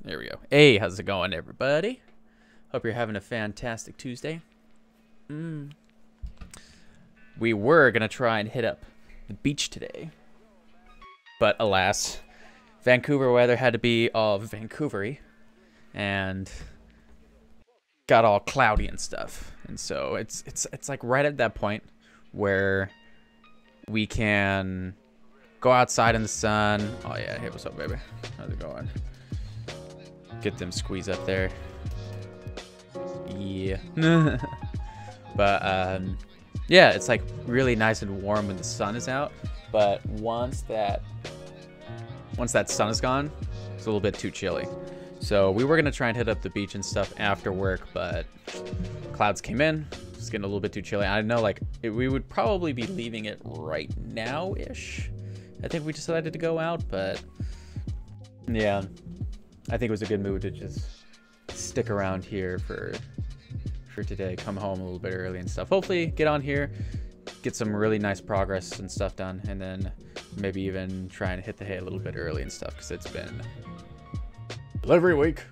There we go. Hey, how's it going, everybody? Hope you're having a fantastic Tuesday. We were going to try and hit up the beach today. But alas, Vancouver weather had to be all Vancouvery. And got all cloudy and stuff. And so it's like right at that point where we can go outside in the sun. Oh yeah, hey, what's up, baby? How's it going? Get them squeeze up there. Yeah. But yeah, it's like really nice and warm when the sun is out. But once that sun is gone, it's a little bit too chilly. So we were gonna try and hit up the beach and stuff after work, but clouds came in. It's getting a little bit too chilly. I know, like, we would probably be leaving it right now-ish. I think we decided to go out, but yeah, I think it was a good move to just stick around here for today. Come home a little bit early and stuff. Hopefully, get on here, get some really nice progress and stuff done, and then maybe even try and hit the hay a little bit early and stuff, because it's been delivery week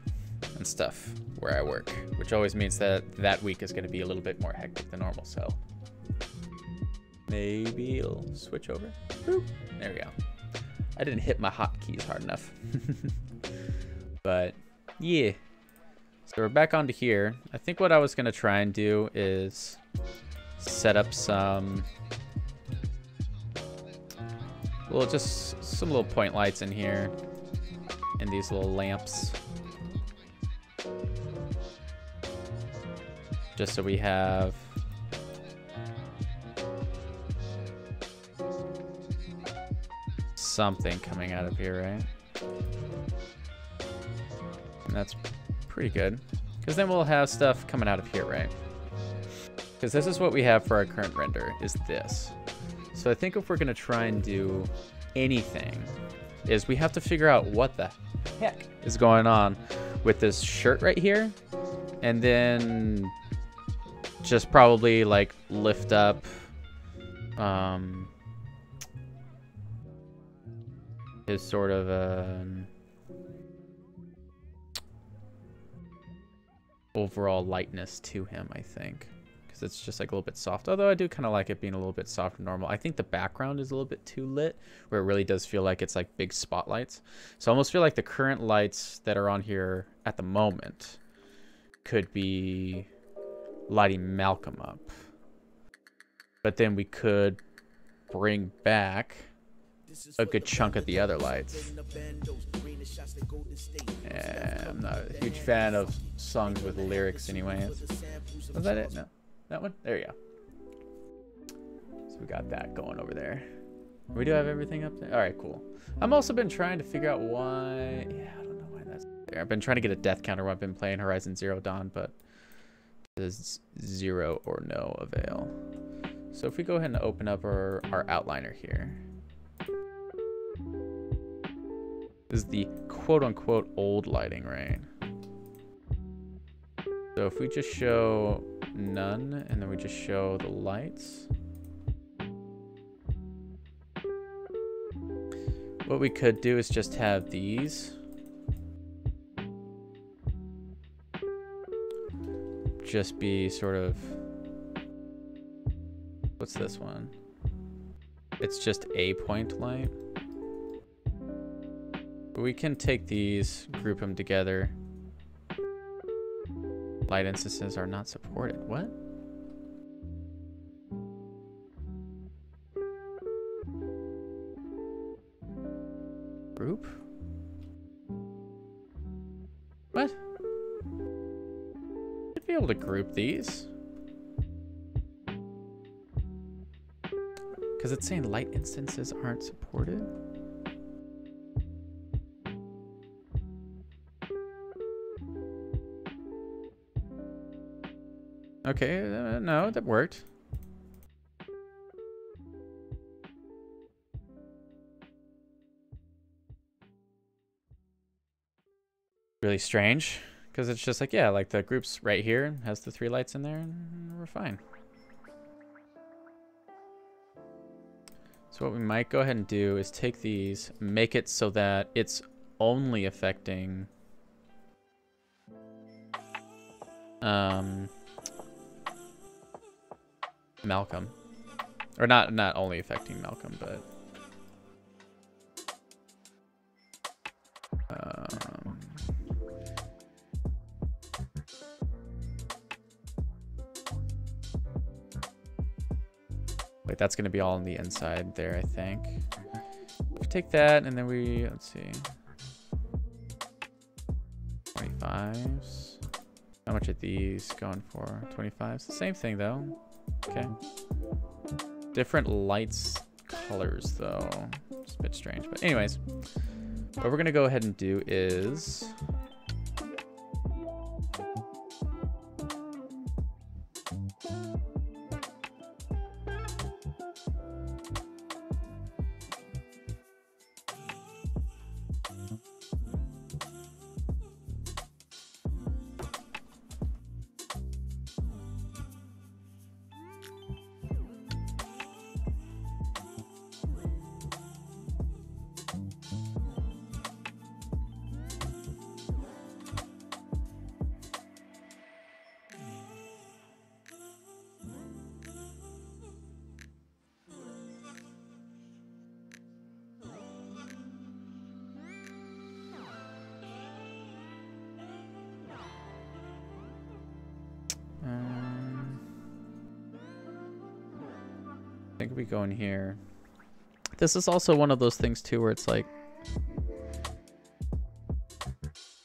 and stuff where I work, which always means that week is going to be a little bit more hectic than normal. So maybe it'll switch over. Boop. There we go. I didn't hit my hotkeys hard enough. But yeah, so we're back onto here. I think what I was going to try and do is set up some little point lights in here. And these little lamps, just so we have something coming out of here, right? And that's pretty good, because then we'll have stuff coming out of here, right? Because this is what we have for our current render, is this. So I think if we're gonna try and do anything, is we have to figure out what the heck is going on with this shirt right here, and then just probably like lift up his sort of overall lightness to him, I think, because it's just like a little bit soft, although I do kind of like it being a little bit soft and normal. I think the background is a little bit too lit, where it really does feel like it's like big spotlights. So I almost feel like the current lights that are on here at the moment could be lighting Malcolm up, but then we could bring back a good chunk of the other lights. Yeah, I'm not a huge fan of songs with lyrics anyway. Was that it? No. That one? There you go. So we got that going over there. We do have everything up there. All right, cool. I've also been trying to figure out why. Yeah, I don't know why that's there. I've been trying to get a death counter when I've been playing Horizon Zero Dawn, but there's zero or no avail. So if we go ahead and open up our outliner here. This is the quote-unquote old lighting, right? So if we just show none, and then we just show the lights. What we could do is just have these just be sort of, what's this one? It's just a point light. We can take these, group them together. Light instances are not supported. What? Group? What? Should be able to group these. Because it's saying light instances aren't supported. Okay, no, that worked. Really strange, because it's just like, yeah, like the group's right here, has the 3 lights in there, and we're fine. So what we might go ahead and do is take these, make it so that it's only affecting Malcolm. Or not only affecting Malcolm, but wait, that's gonna be all on the inside there, I think. We take that and then we, let's see, 25s. How much are these going for? 25s. The same thing though. Okay. Different lights colors though. It's a bit strange, but anyways, what we're gonna go ahead and do is I think we go in here. This is also one of those things too where it's like,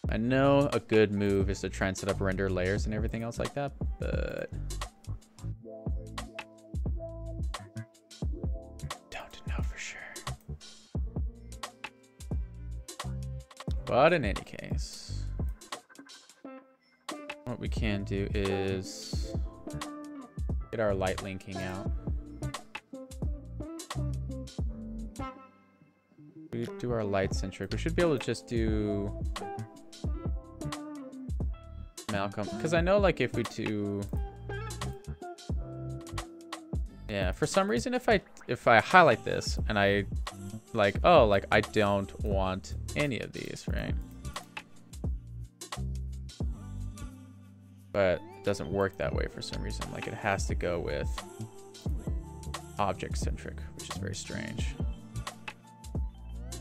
I know a good move is to try and set up render layers and everything else like that, but don't know for sure. But in any case, what we can do is get our light linking out. We do our light centric. We should be able to just do Malcolm, because I know like if we do, yeah, for some reason if I highlight this and I like, oh, like I don't want any of these, right? But it doesn't work that way for some reason. Like it has to go with object centric, which is very strange.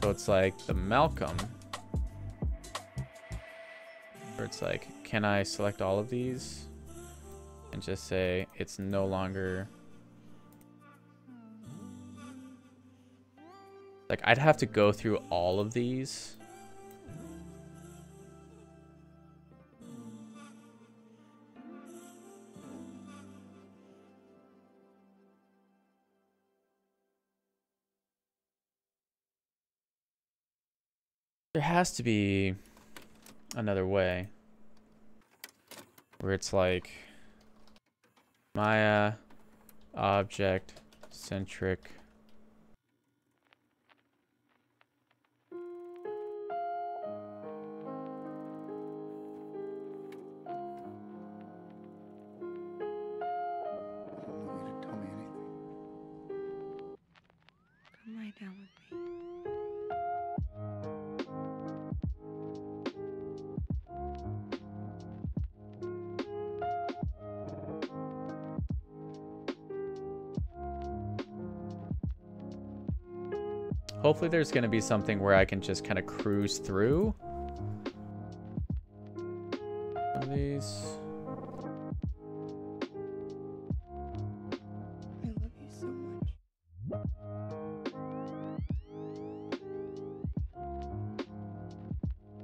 So it's like the Malcolm, where it's like, can I select all of these and just say it's no longer, like I'd have to go through all of these. There has to be another way where it's like Maya object centric. Hopefully there's going to be something where I can just kind of cruise through these. I love you so much.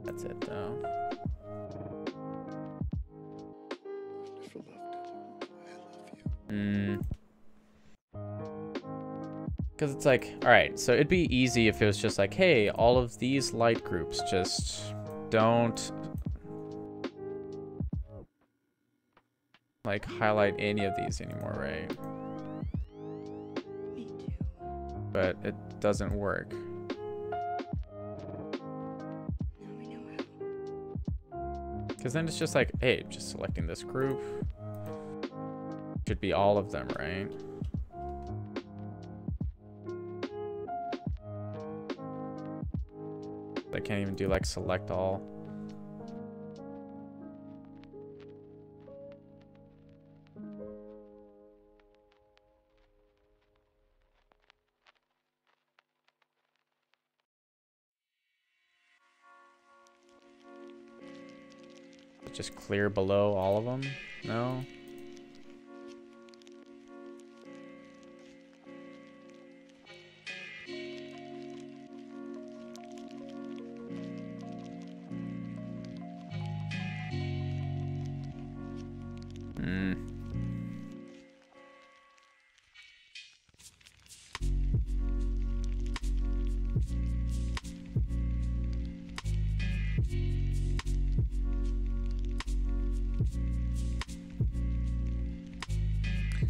That's it though. Never loved it. I love you. Because it's like, all right, so it'd be easy if it was just like, hey, all of these light groups just don't like highlight any of these anymore, right? Me too. But it doesn't work. Now we know how. Because then it's just like, hey, just selecting this group. Should be all of them, right? I can't even do like select all. just clear below all of them? No?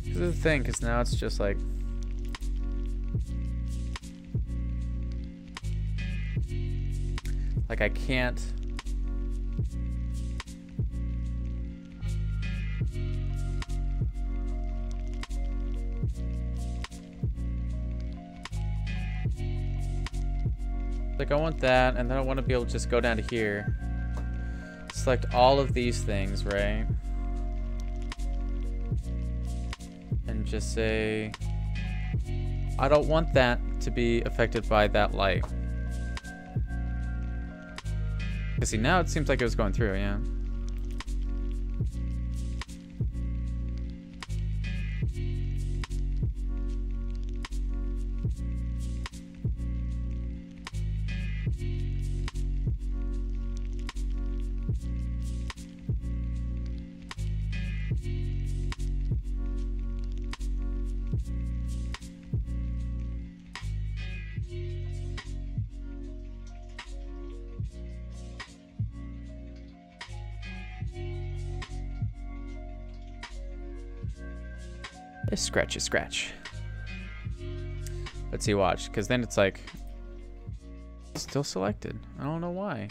This is the thing, because now it's just like... Like, I can't... Like, I want that, and then I want to be able to just go down to here. Select all of these things, right? And just say... I don't want that to be affected by that light. Because see, now it seems like it was going through, yeah. Scratch, scratch. Let's see, watch, because then it's like still selected. I don't know why.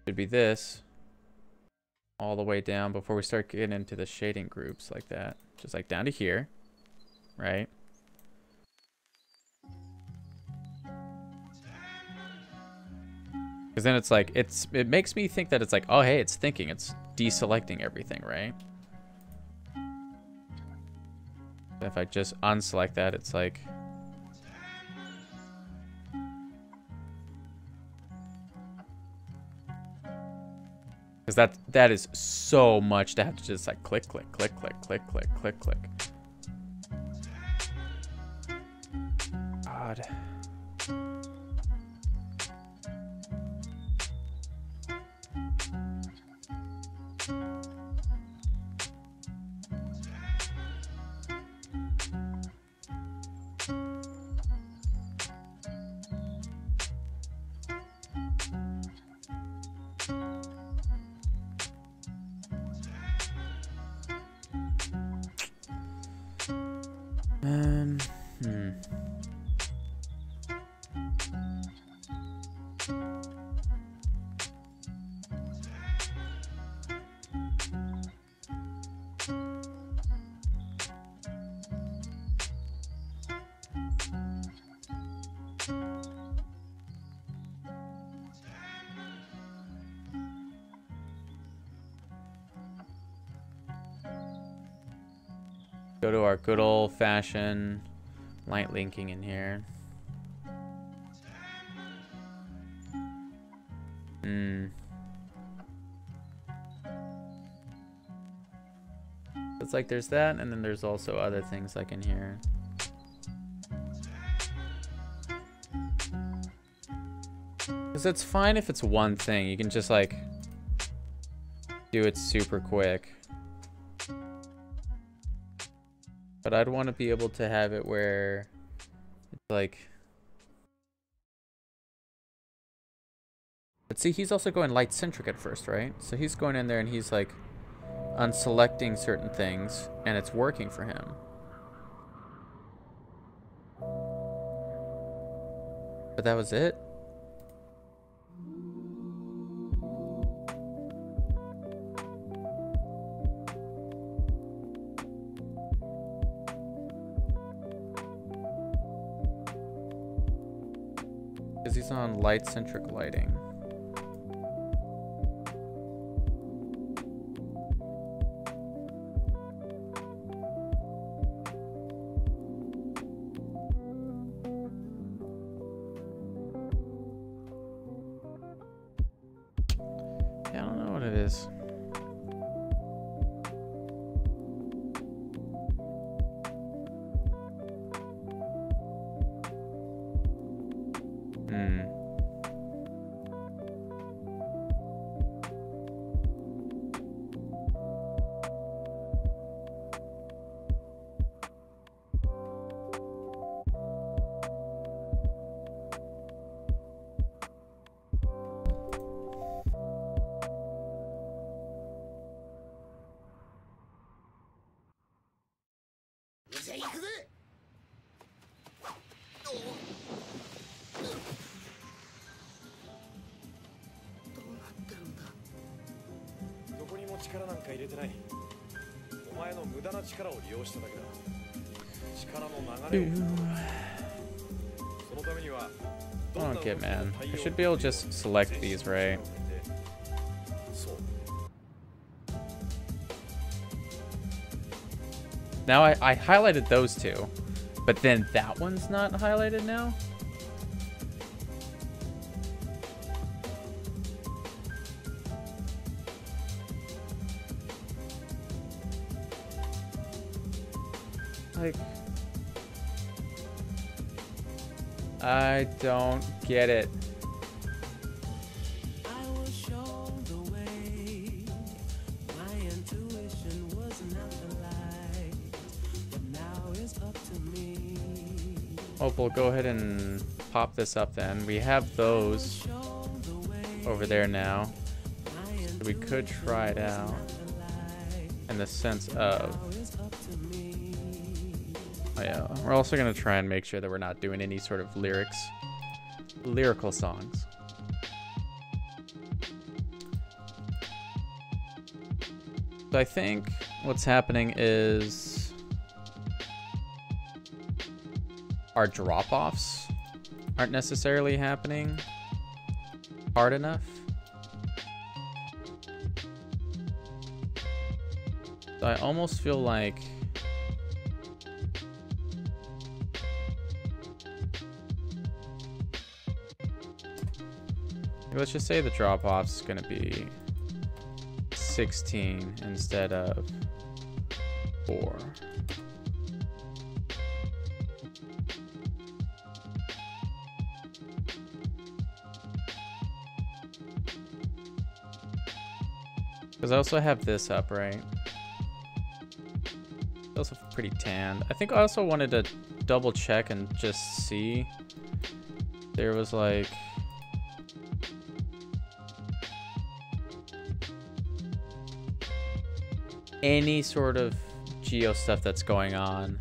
Should be this all the way down before we start getting into the shading groups like that. Just like down to here, right? Because then it's like, it makes me think that it's like, oh, hey, it's thinking. It's deselecting everything, right? If I just unselect that, it's like... Because that is so much to have to just like click, click, click, click, click, click, click, click. God. Go to our good old-fashioned light linking in here. It's like there's that, and then there's also other things like in here. Because it's fine if it's one thing. You can just like do it super quick. But I'd want to be able to have it where it's like... But see, he's also going light-centric at first, right? So he's going in there and he's like unselecting certain things, and it's working for him. But that was it? Because he's on light-centric lighting. is. Okay, man. I should be able to just select these, right? Now I highlighted those two, but then that one's not highlighted now? Like, I don't get it. I was shown the way. My intuition was not the light, but now it's up to me. Oh, we'll go ahead and pop this up then. We have those over there now. So we could try it out in the sense of... Oh yeah, we're also going to try and make sure that we're not doing any sort of lyrical songs. So I think what's happening is our drop-offs aren't necessarily happening hard enough. So I almost feel like let's just say the drop-off is going to be 16 instead of 4. Because I also have this up, right? It's also pretty tanned. I think I also wanted to double check and just see. There was like... any sort of geo stuff that's going on.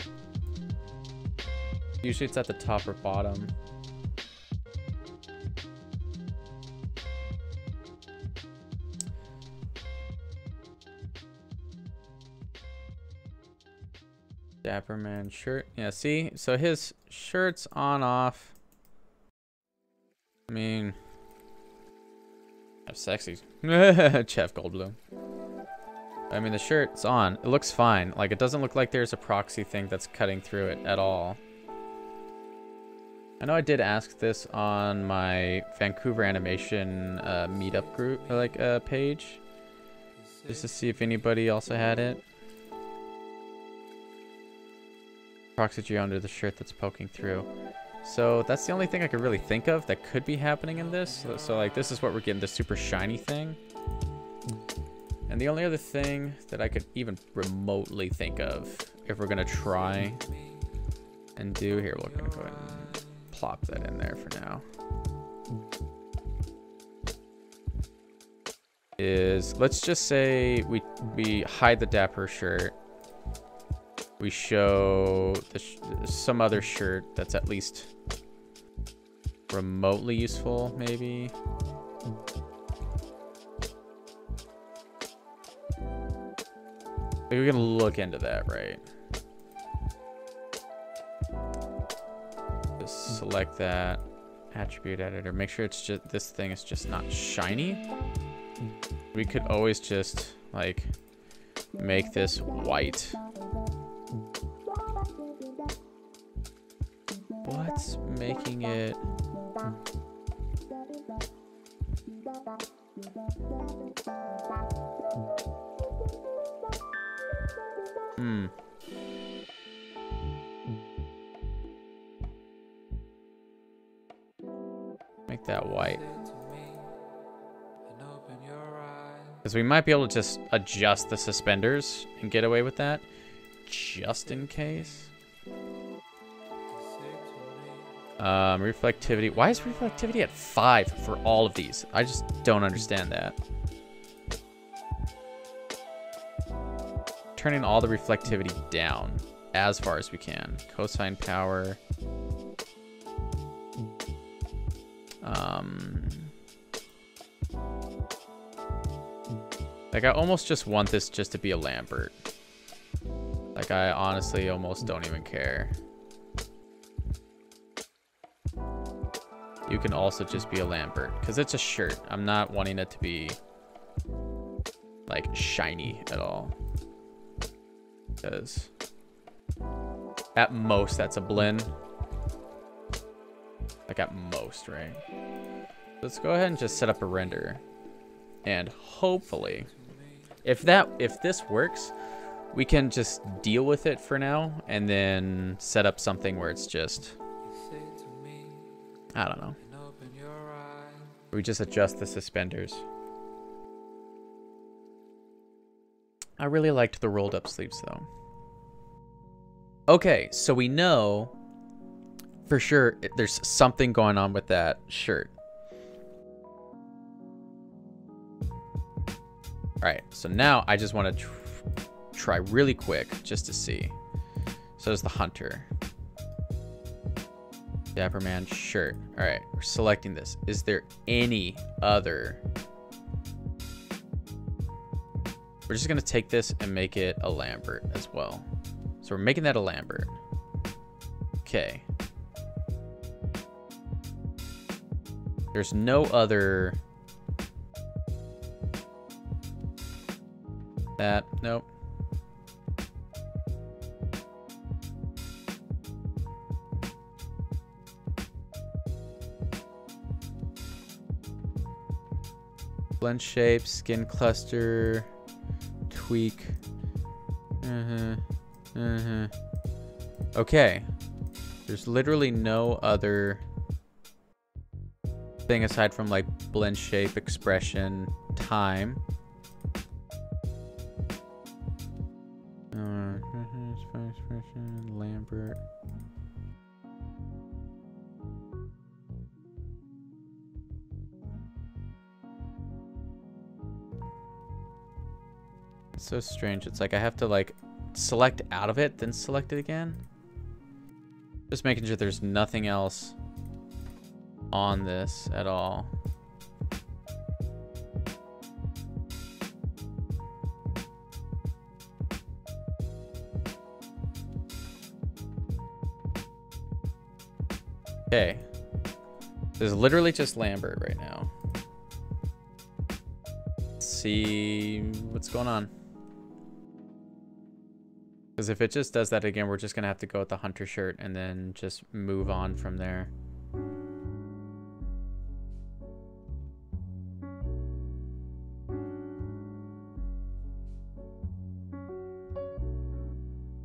Usually it's at the top or bottom. Dapper man shirt. Yeah, see? So his shirt's on off. I mean, I'm sexy. Chef Goldblum. I mean, the shirt's on. It looks fine. Like, it doesn't look like there's a proxy thing that's cutting through it at all. I know I did ask this on my Vancouver animation meetup group, like, page. Just to see if anybody also had it. Proxy geo under the shirt that's poking through. So that's the only thing I could really think of that could be happening in this. So like, this is what we're getting, the super shiny thing. And the only other thing that I could even remotely think of, if we're gonna try and do here, we're gonna go ahead and plop that in there for now, is let's just say we hide the Dapper shirt. We show some other shirt that's at least remotely useful, maybe. We're gonna look into that, right? Just select that attribute editor. Make sure it's just this thing is just not shiny. We could always just like make this white. What's making it? Hmm. Make that white. Because we might be able to just adjust the suspenders and get away with that. Just in case. Reflectivity. Why is reflectivity at 5 for all of these? I just don't understand that. Turning all the reflectivity down as far as we can. Cosine power. Like, I almost just want this just to be a Lambert. Like, I honestly almost don't even care. You can also just be a Lambert, because it's a shirt. I'm not wanting it to be, like, shiny at all. Because at most, that's a blend. Like, at most, right? Let's go ahead and just set up a render. And hopefully, if this works, we can just deal with it for now and then set up something where it's just, I don't know. We just adjust the suspenders. I really liked the rolled up sleeves though. Okay, so we know for sure there's something going on with that shirt. All right, so now I just want to try really quick just to see. So there's the hunter. Dapper Man shirt. All right, we're selecting this. Is there any other? We're just going to take this and make it a Lambert as well. So we're making that a Lambert. Okay. There's no other. That, nope. Blend shape, skin cluster, tweak. Okay. There's literally no other thing aside from like blend shape, expression, time. Lambert. It's so strange. It's like I have to like select out of it, then select it again. Just making sure there's nothing else on this at all. Okay. There's literally just Lambert right now. Let's see what's going on. Because if it just does that again, we're just going to have to go with the hunter shirt and then just move on from there.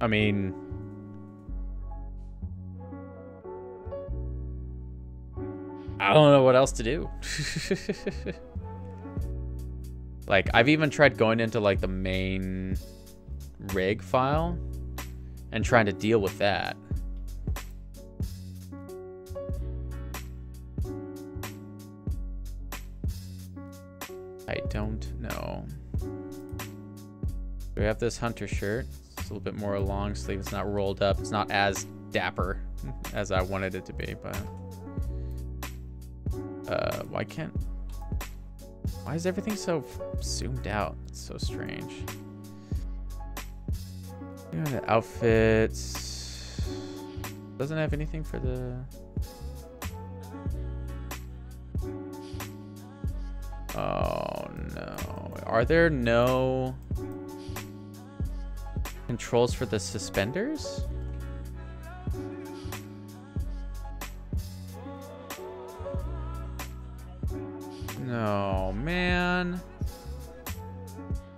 I mean, I don't know what else to do. Like, I've even tried going into like the main rig file and trying to deal with that. I don't know. We have this hunter shirt. It's a little bit more long sleeve. It's not rolled up. It's not as dapper as I wanted it to be, but why is everything so zoomed out? It's so strange. Yeah, the outfits doesn't have anything for the oh no. Are there no controls for the suspenders? No, Oh, man.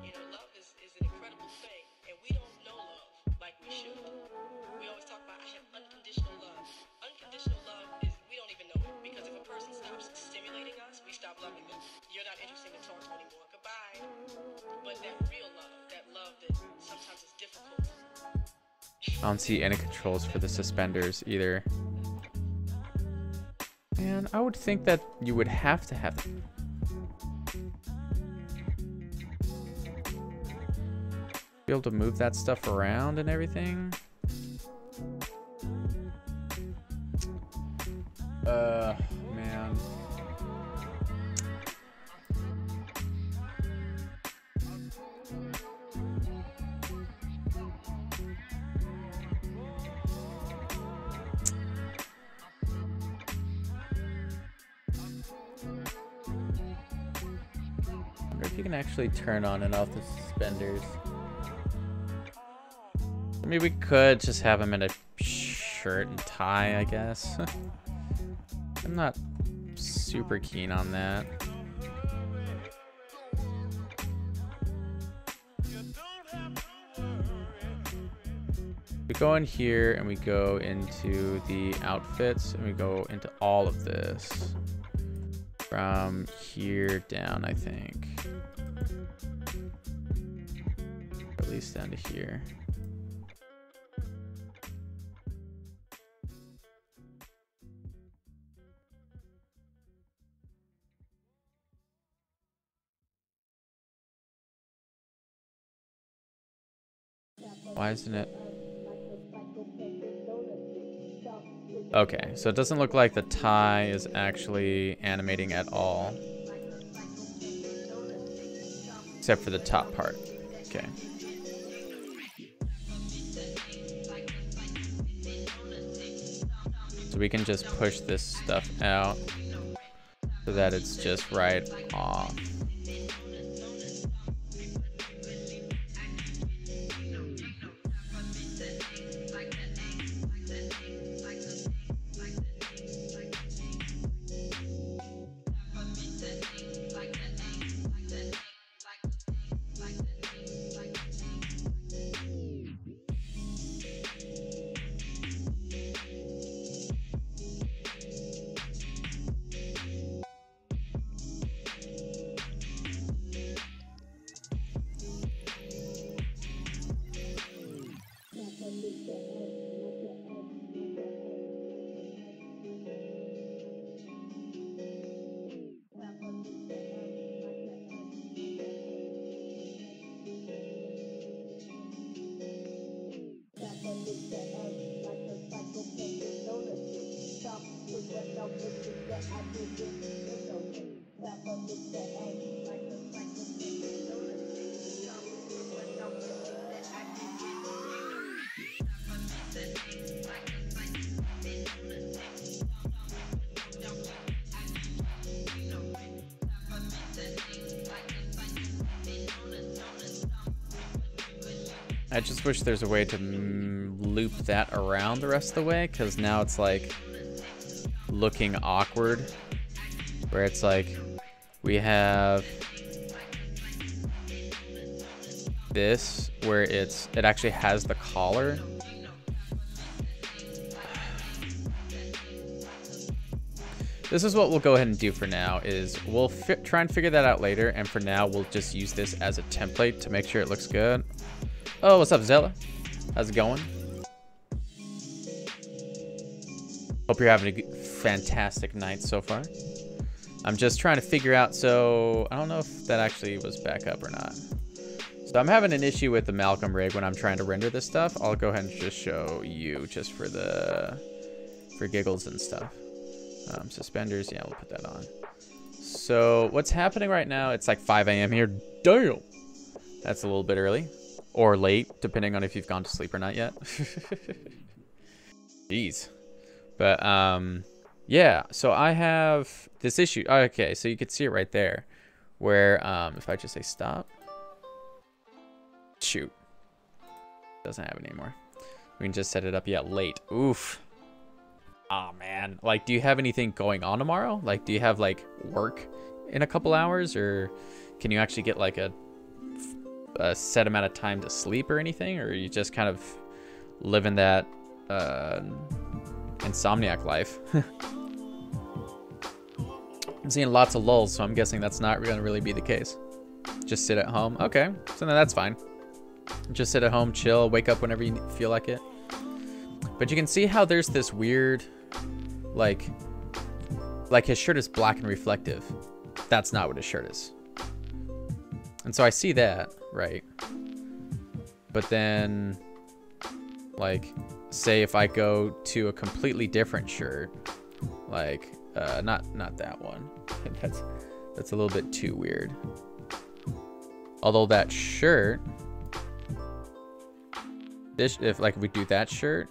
You know, love is an incredible thing, and we don't know love like we should. We always talk about I have unconditional love. Unconditional love is we don't even know it because if a person stops stimulating us, we stop loving them. You're not interesting to talk to anymore. Goodbye. But that real love, that love that sometimes is difficult. I don't see any controls for the suspenders either. Man, I would think that you would have to have... Be able to move that stuff around and everything. Man. I wonder if you can actually turn on and off the suspenders. I mean, we could just have him in a shirt and tie, I guess. I'm not super keen on that. We go in here and we go into the outfits and we go into all of this from here down, I think. At least down to here. Why isn't it? Okay, so it doesn't look like the tie is actually animating at all. Except for the top part. Okay. So we can just push this stuff out so that it's just right off. I just wish there's a way to loop that around the rest of the way, because now it's like looking awkward, where it's like we have this where it actually has the collar. This is what we'll go ahead and do for now, is we'll try and figure that out later, and for now we'll just use this as a template to make sure it looks good. Oh, what's up, Zella? How's it going? Hope you're having a fantastic night so far. I'm just trying to figure out, so I don't know if that actually was back up or not. So I'm having an issue with the Malcolm rig when I'm trying to render this stuff. I'll go ahead and just show you just for giggles and stuff. Suspenders, yeah, we'll put that on. So what's happening right now, it's like 5 a.m. here. Damn! That's a little bit early. Or late, depending on if you've gone to sleep or not yet. Jeez. But, yeah. So I have this issue. Okay, so you can see it right there. Where, if I just say stop. Shoot. Doesn't have it anymore. We can just set it up. Yeah, late. Oof. Oh, man. Like, do you have anything going on tomorrow? Like, do you have, like, work in a couple hours, or can you actually get like a set amount of time to sleep or anything, or are you just kind of living that insomniac life? I'm seeing lots of lulls, so I'm guessing that's not going to really be the case. Just sit at home. Okay, so then that's fine. Just sit at home, chill, wake up whenever you feel like it. But you can see how there's this weird, like his shirt is black and reflective. That's not what his shirt is. And so I see that, right? But then, like, say if I go to a completely different shirt, like, not that one. That's a little bit too weird. Although that shirt, if we do that shirt,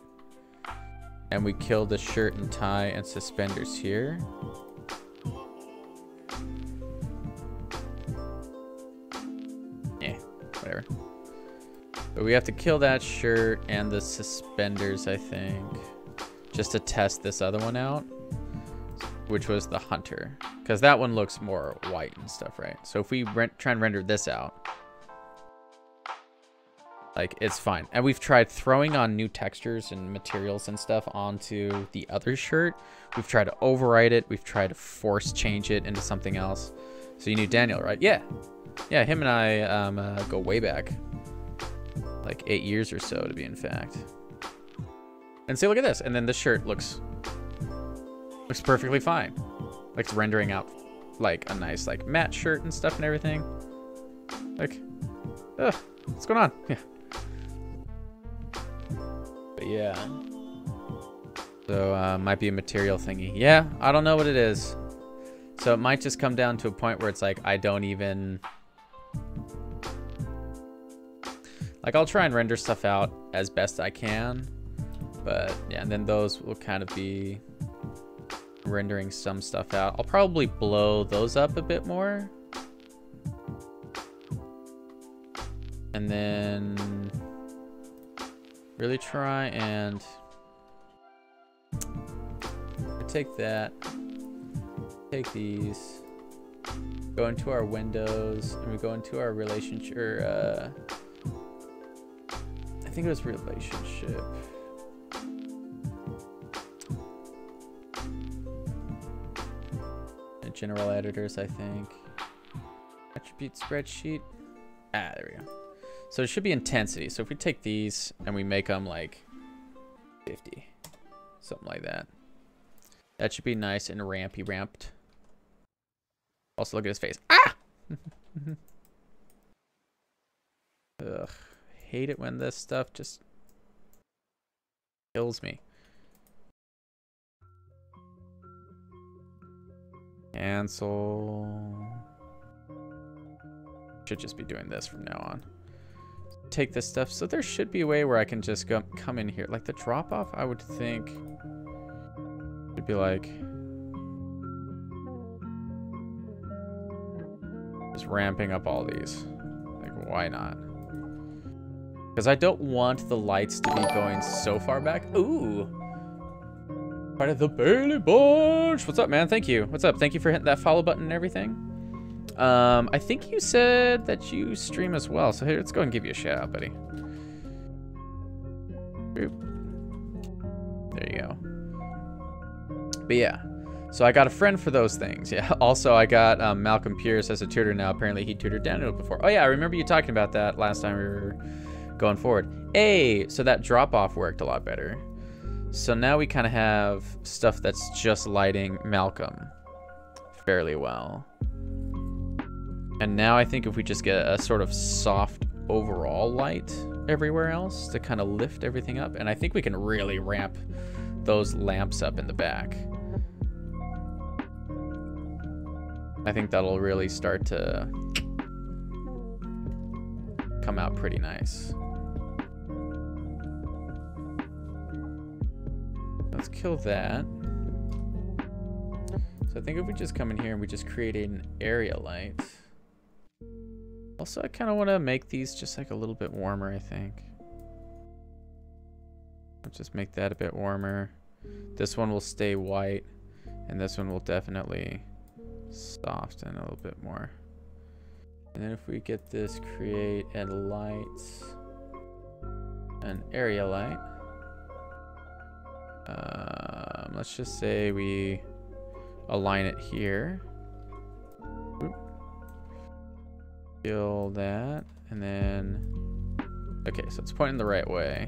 and we kill the shirt and tie and suspenders here. Whatever. But we have to kill that shirt and the suspenders, I think, just to test this other one out, which was the hunter, because that one looks more white and stuff, right? So if we try and render this out, like, it's fine. And we've tried throwing on new textures and materials and stuff onto the other shirt. We've tried to overwrite it. We've tried to force change it into something else. So you knew Daniel, right? Yeah. Yeah, him and I go way back. Like 8 years or so, to be in fact. And see, look at this. And then this shirt looks perfectly fine. Like, it's rendering out like a nice like matte shirt and stuff and everything. Like, what's going on? Yeah. But yeah. So might be a material thingy. Yeah, I don't know what it is. So it might just come down to a point where it's like I don't even, like, I'll try and render stuff out as best I can, but yeah, and then those will kind of be rendering some stuff out. I'll probably blow those up a bit more, and then really try and take that, take these, go into our windows, and we go into our relationship, or I think it was relationship. And general editors, I think. Attribute spreadsheet. Ah, there we go. So it should be intensity. So if we take these and we make them like 50, something like that. That should be nice and ramped. Also, look at his face. Ah! Ugh. Hate it when this stuff just kills me. Cancel. Should just be doing this from now on. Take this stuff. So there should be a way where I can just come in here. Like the drop off, I would think it'd be like just ramping up all these. Like, why not? Because I don't want the lights to be going so far back. Ooh. Part of the Bailey Bunch. What's up, man? Thank you. What's up? Thank you for hitting that follow button and everything. I think you said that you stream as well. So here, let's go and give you a shout out, buddy. Boop. There you go. But yeah. So I got a friend for those things. Yeah. Also, I got Malcolm Pierce as a tutor now. Apparently, he tutored Daniel before. Oh, yeah. I remember you talking about that last time we were going forward. Hey, so that drop off worked a lot better. So now we kind of have stuff that's just lighting Malcolm fairly well. And now I think if we just get a sort of soft overall light everywhere else to kind of lift everything up, and I think we can really ramp those lamps up in the back. I think that'll really start to come out pretty nice. Let's kill that. So I think if we just come in here and we just create an area light. Also, I kind of want to make these just like a little bit warmer, I think. Let's just make that a bit warmer. This one will stay white, and this one will definitely soften a little bit more. And then if we get this, create a light, an area light. Let's just say we align it here. Oop. Kill that, and then, okay, so it's pointing the right way.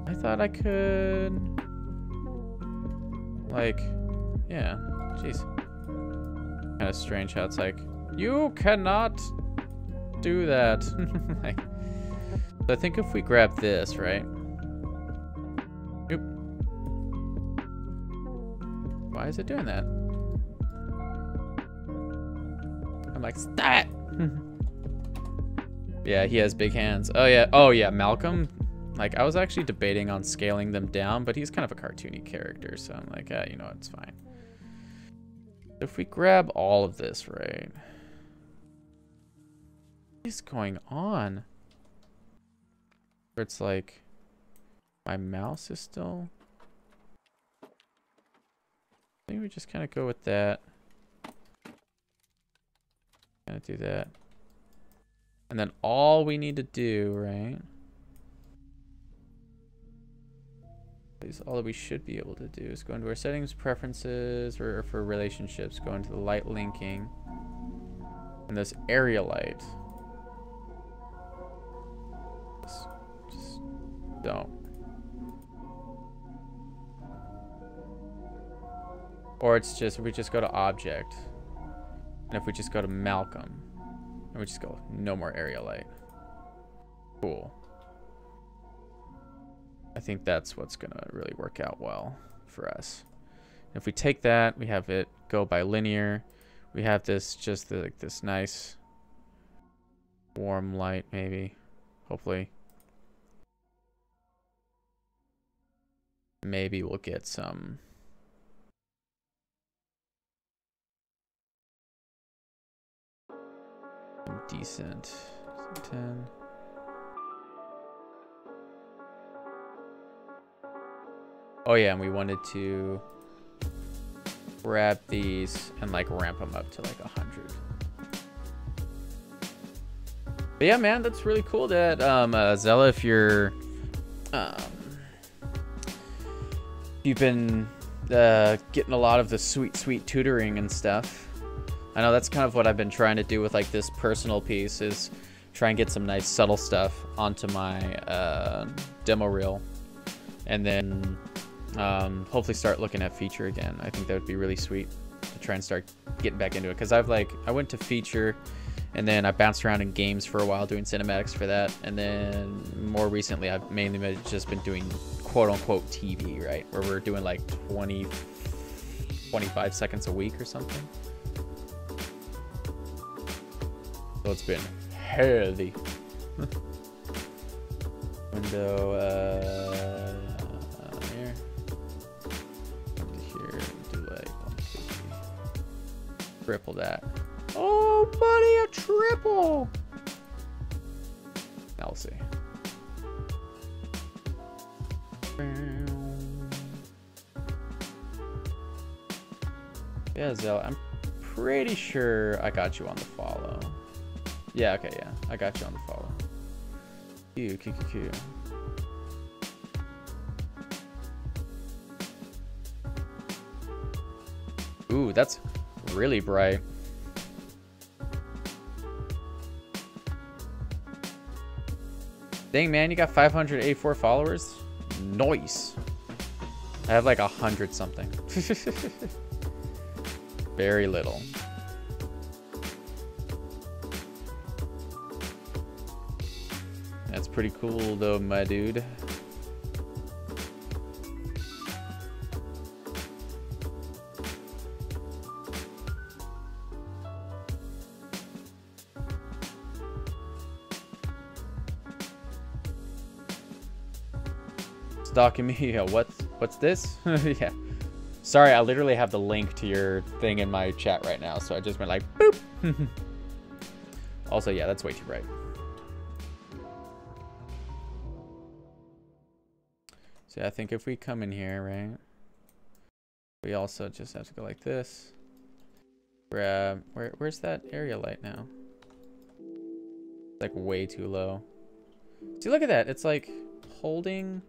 I thought I could, like, yeah, jeez. Kind of strange how it's like, you cannot do that. Like, so I think if we grab this, right? Oop. Why is it doing that? I'm like, stop it! Yeah, he has big hands. Oh yeah, Malcolm. Like, I was actually debating on scaling them down, but he's kind of a cartoony character, so I'm like, you know, it's fine. If we grab all of this, right? What is going on? Where it's like, my mouse is still... I think we just kind of go with that. Kind of do that. And then all we need to do, right? Is all that we should be able to do is go into our settings, preferences, or for relationships, go into the light linking, and this area light. Just don't. Or it's just, we just go to object, and if we just go to Malcolm, and we just go no more area light. Cool. I think that's what's gonna really work out well for us. If we take that, we have it go by linear. We have this just like this nice warm light, maybe, hopefully. Maybe we'll get some decent 10. Oh yeah, and we wanted to grab these and like ramp them up to like 100. But yeah, man, that's really cool that Zella, if you're you've been getting a lot of the sweet tutoring and stuff. I know that's kind of what I've been trying to do with like this personal piece, is try and get some nice subtle stuff onto my demo reel, and then hopefully start looking at feature again. I think that would be really sweet to try and start getting back into it, because I went to feature, and then I bounced around in games for a while doing cinematics for that, and then more recently I've mainly just been doing quote-unquote TV, right, where we're doing like 25 seconds a week or something. So it's been heavy. Window here. Here, do like 150. Triple that. Oh, buddy, a triple. Now we'll see. Yeah, Zell, I'm pretty sure I got you on the follow. Yeah, okay, yeah, I got you on the follow. Q. Ooh, that's really bright. Dang, man, you got 584 followers? Nice. I have like 100 something. Very little. That's pretty cool though, my dude. Stalking me. Yeah, what's this? Yeah. Sorry, I literally have the link to your thing in my chat right now, so I just went like boop. Also, yeah, that's way too bright. So I think if we come in here, right, we also just have to go like this. Grab, where's that area light now? It's like way too low. See, look at that. It's like holding.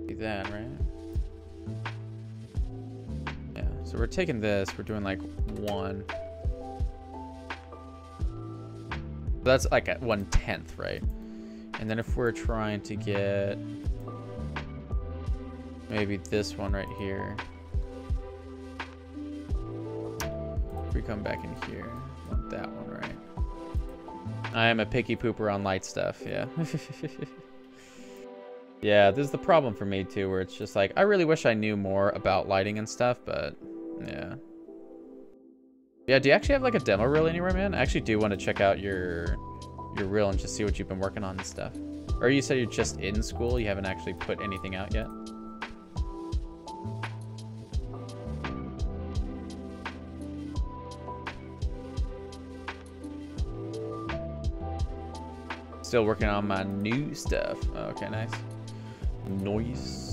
See that, right? Yeah, so we're taking this, we're doing like 1. That's like at 1/10, right? And then if we're trying to get maybe this one right here, if we come back in here, want that one, right? I am a picky pooper on light stuff, yeah. Yeah, this is the problem for me too, where it's just like, I really wish I knew more about lighting and stuff, but yeah. Yeah, do you actually have like a demo reel anywhere, man? I actually do want to check out your reel and just see what you've been working on and stuff. Or you said you're just in school, you haven't actually put anything out yet? Still working on my new stuff. Oh, okay, nice. Noise.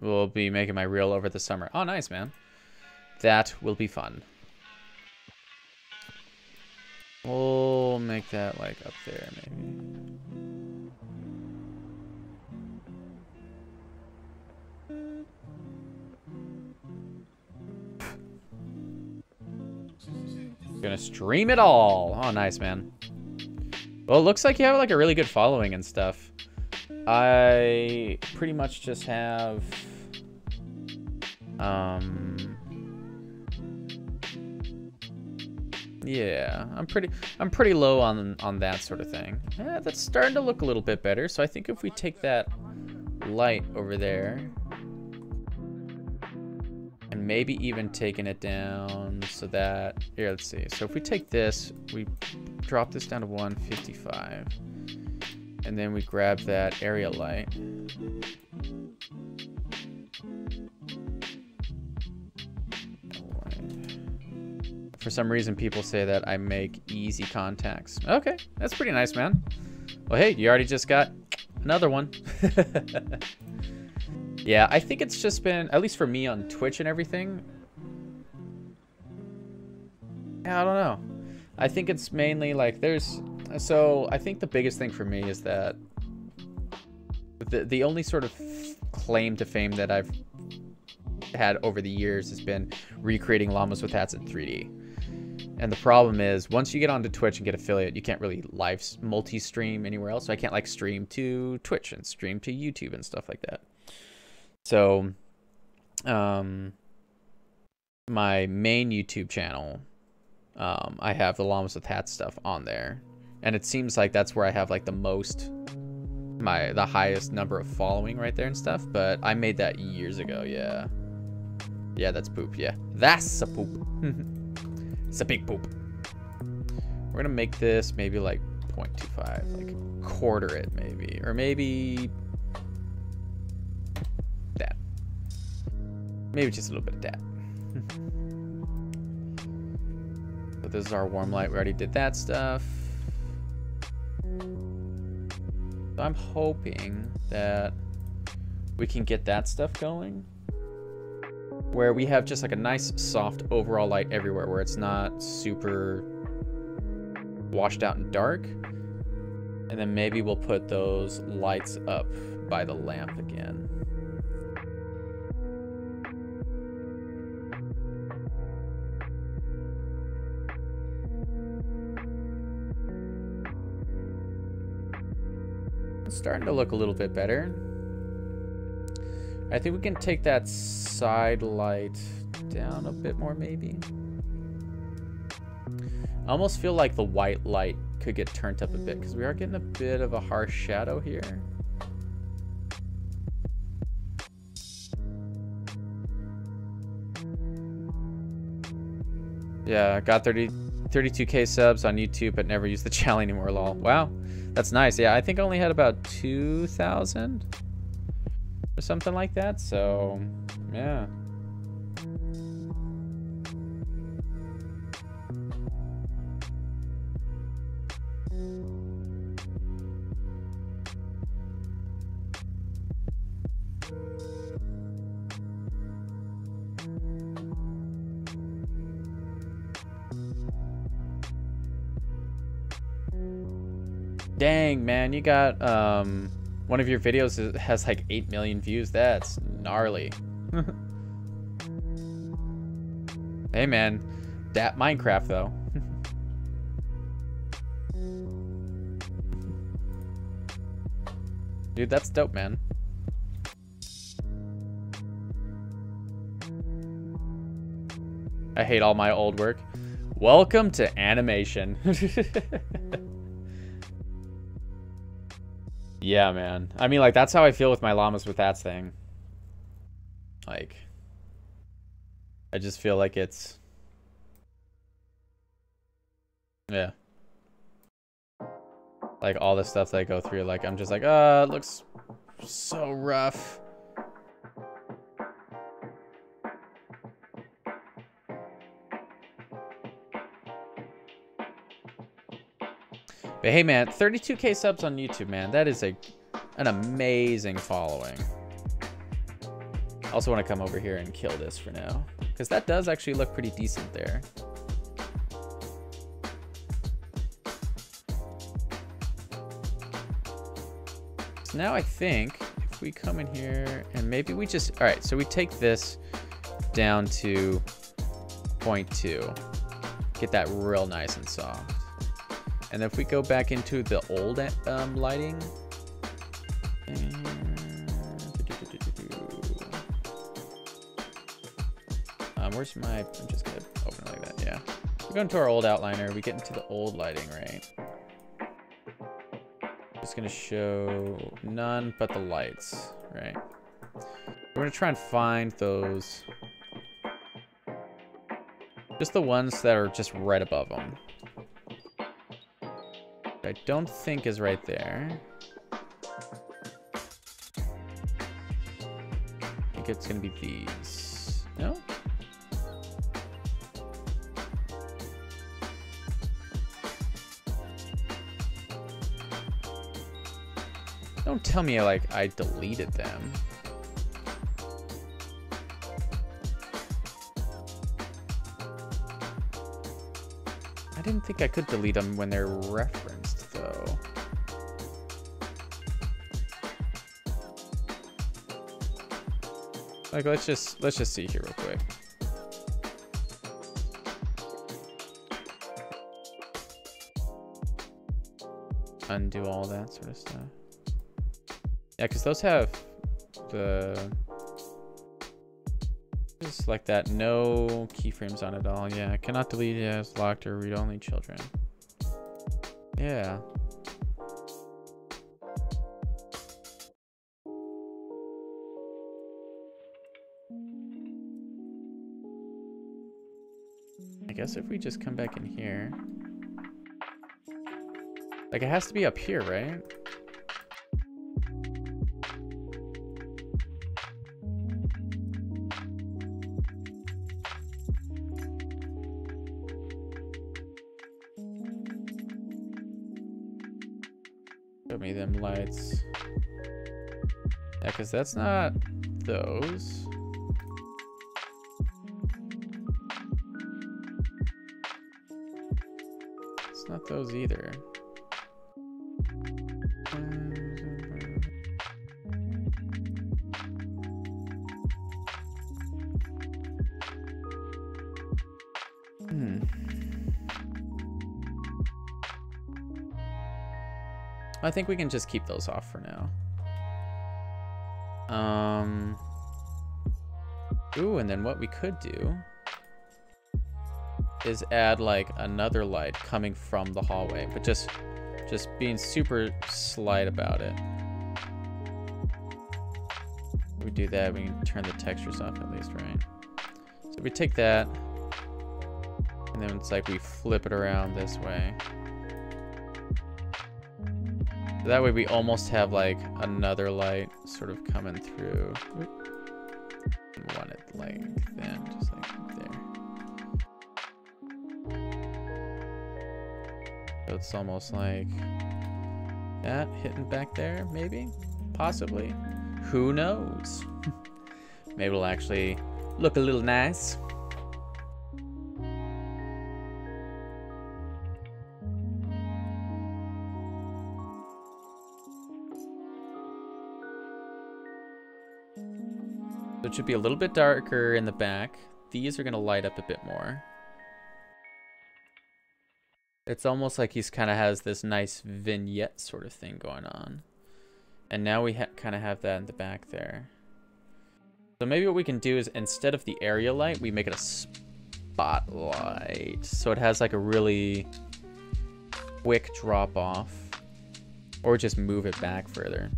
We'll be making my reel over the summer. Oh, nice, man. That will be fun. We'll make that like up there, maybe. Gonna stream it all. Oh, nice, man. Well, it looks like you have like a really good following and stuff. I pretty much just have yeah, I'm pretty low on that sort of thing. Yeah, that's starting to look a little bit better. So I think if we take that light over there and maybe even taking it down so that, here, let's see. So if we take this, we drop this down to 155 and then we grab that area light. For some reason, people say that I make easy contacts. Okay, that's pretty nice, man. Well, hey, you already just got another one. Yeah, I think it's just been, at least for me on Twitch and everything. Yeah, I don't know. I think it's mainly like so I think the biggest thing for me is that the only sort of claim to fame that I've had over the years has been recreating llamas with hats in 3D. And the problem is, once you get onto Twitch and get affiliate, you can't really live multi-stream anywhere else. So I can't like stream to Twitch and stream to YouTube and stuff like that. So, my main YouTube channel, I have the llamas with hats stuff on there, and it seems like that's where I have like the highest number of following right there and stuff. But I made that years ago. Yeah, yeah, that's poop. Yeah, that's a poop. It's a big poop. We're gonna make this maybe like 0.25, like quarter it maybe, or maybe that. Maybe just a little bit of that. So this is our warm light. We already did that stuff. So I'm hoping that we can get that stuff going, where we have just like a nice soft overall light everywhere, where it's not super washed out and dark. And then maybe we'll put those lights up by the lamp again. It's starting to look a little bit better. I think we can take that side light down a bit more, maybe. I almost feel like the white light could get turned up a bit because we are getting a bit of a harsh shadow here. Yeah, got 32K subs on YouTube, but never used the channel anymore, lol. Wow, that's nice. Yeah, I think I only had about 2,000 or something like that. So, yeah. Dang, man, you got one of your videos has like 8 million views. That's gnarly. Hey, man, that Minecraft though. Dude, that's dope, man. I hate all my old work. Welcome to animation. Yeah, man. I mean, like, that's how I feel with my llamas with that thing. Like, I just feel like it's... Yeah. Like, all the stuff that I go through, like, I'm just like, it looks so rough. But hey, man, 32K subs on YouTube, man. That is an amazing following. Also want to come over here and kill this for now, because that does actually look pretty decent there. So now I think if we come in here and maybe we just... All right, so we take this down to 0.2. Get that real nice and soft. And if we go back into the old lighting, where's my? I'm just gonna open it like that. Yeah, we go into our old outliner. We get into the old lighting, right? Just gonna show none but the lights, right? We're gonna try and find those, just the ones that are just right above them. I don't think is right there. I think it's gonna be these. No? Don't tell me like I deleted them. I didn't think I could delete them when they're referenced, though. Like, let's just see here real quick. Undo all that sort of stuff. Yeah, because those have the... Just like that, no keyframes on it all. Yeah, cannot delete as locked or read only children. Yeah. I guess if we just come back in here, like it has to be up here, right? Show me them lights. Yeah, because that's not those. It's not those either. I think we can just keep those off for now. Ooh, and then what we could do is add like another light coming from the hallway, but just being super slight about it. If we do that, we can turn the textures off at least, right? So we take that, and then it's like we flip it around this way. So that way we almost have like another light sort of coming through. And want it like then, just like there. So it's almost like that hitting back there, maybe, possibly. Who knows? Maybe it'll actually look a little nice. So it should be a little bit darker in the back. These are going to light up a bit more. It's almost like he's kind of has this nice vignette sort of thing going on. And now we kind of have that in the back there. So maybe what we can do is instead of the area light, we make it a spotlight. So it has like a really quick drop off. Or just move it back further.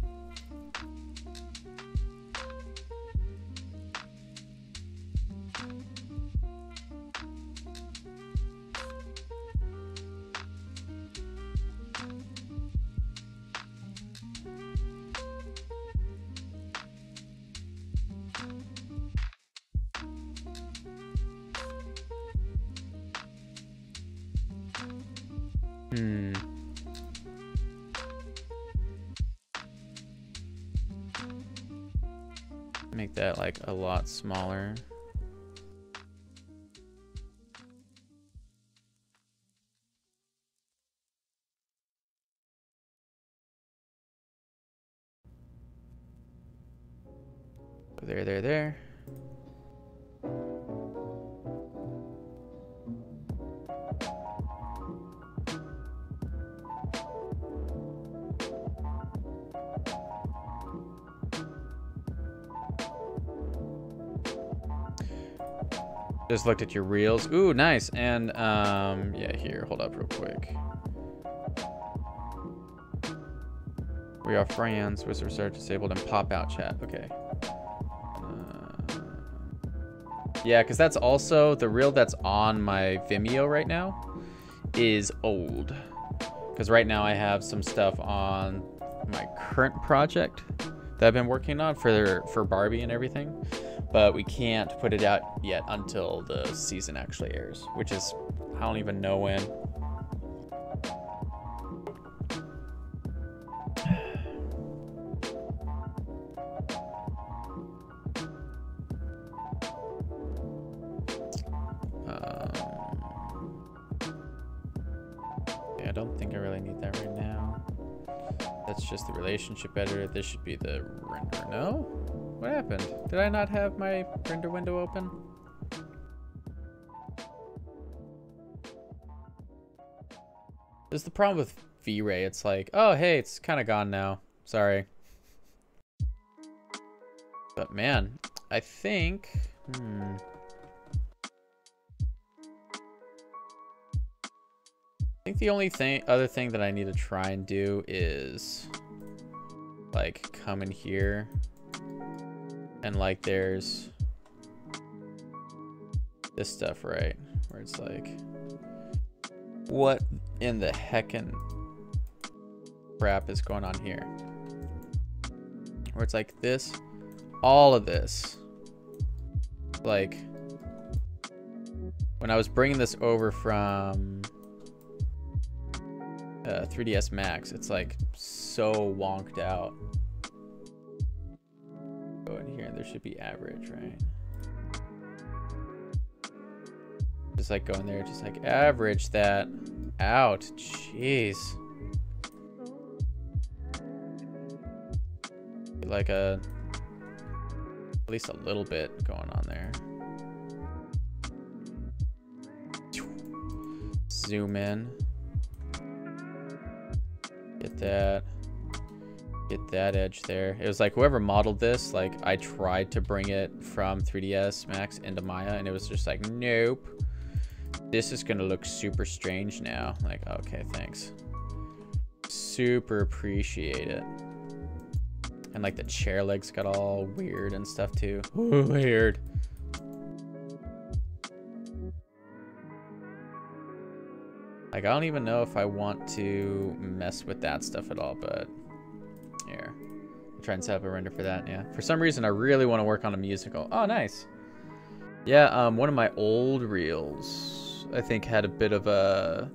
Make that like a lot smaller. There. Just looked at your reels. Ooh, nice. And yeah, here, hold up real quick. We are friends. Whisper start disabled and pop out chat. Okay. Yeah, because that's also the reel that's on my Vimeo right now is old. Because right now I have some stuff on my current project that I've been working on for Barbie and everything. But we can't put it out yet until the season actually airs, which is, I don't even know when. Yeah, I don't think I really need that right now. That's just the relationship editor. This should be the render. No? What happened? Did I not have my render window open? This is the problem with V-Ray. It's like, oh, hey, it's kind of gone now. Sorry. But man, I think... I think the only other thing that I need to try and do is like come in here and like there's this stuff, right? Where it's like, what in the heckin' crap is going on here? Where it's like this, all of this. Like, when I was bringing this over from 3ds Max, it's like so wonked out. Go in here, there should be average, right? Just like go in there, just like average that out. Jeez. Like at least a little bit going on there. Zoom in. Get that edge there. It was like whoever modeled this, like I tried to bring it from 3ds Max into Maya and it was just like, nope. This is gonna look super strange now. Like, okay, thanks. Super appreciate it. And like the chair legs got all weird and stuff too. Weird. Like, I don't even know if I want to mess with that stuff at all, but here. I'll try and set up a render for that, yeah. For some reason, I really want to work on a musical. Oh, nice. Yeah, one of my old reels, I think, had a bit of a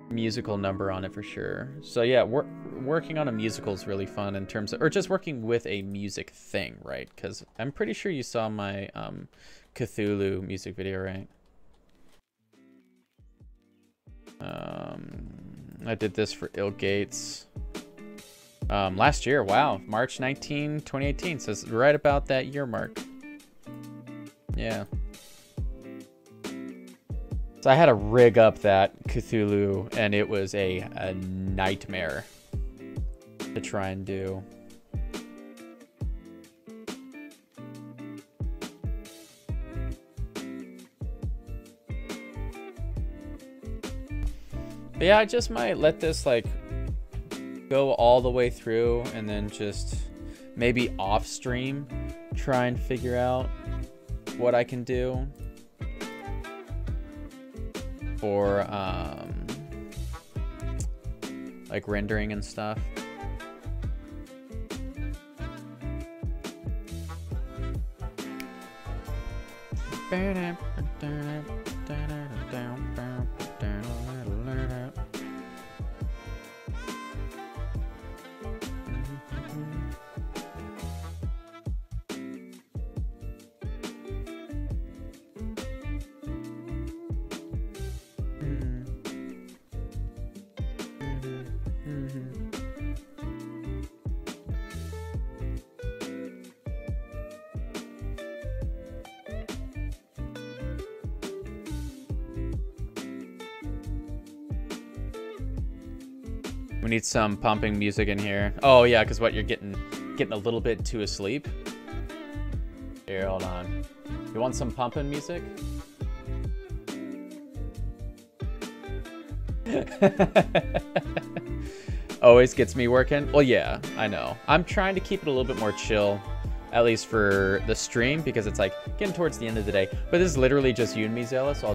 musical number on it for sure. So yeah, working on a musical is really fun in terms of, or just working with a music thing, right? Because I'm pretty sure you saw my Cthulhu music video, right? I did this for Ill Gates last year. Wow, March 19, 2018. So it's right about that year mark. Yeah. So I had to rig up that Cthulhu, and it was a nightmare to try and do. But yeah, I just might let this like go all the way through, and then just maybe off stream try and figure out what I can do for like rendering and stuff. We need some pumping music in here. Oh yeah, because what, you're getting a little bit too asleep? Here, hold on. You want some pumping music? Always gets me working. Well, yeah, I know. I'm trying to keep it a little bit more chill, at least for the stream, because it's like getting towards the end of the day. But this is literally just you and me, Zella, so I'll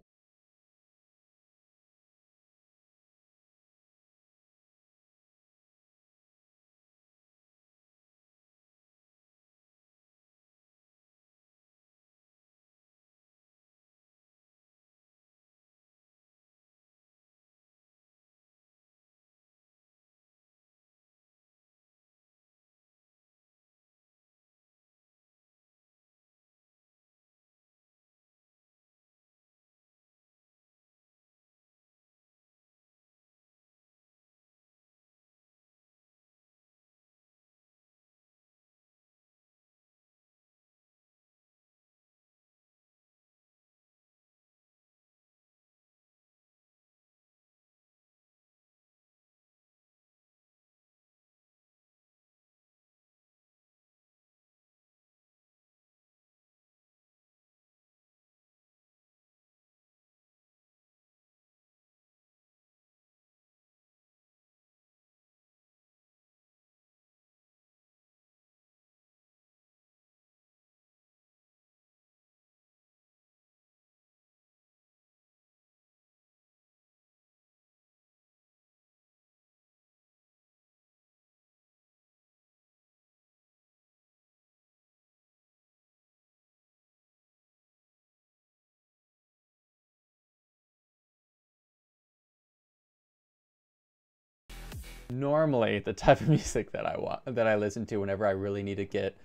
normally the type of music that I listen to whenever I really need to get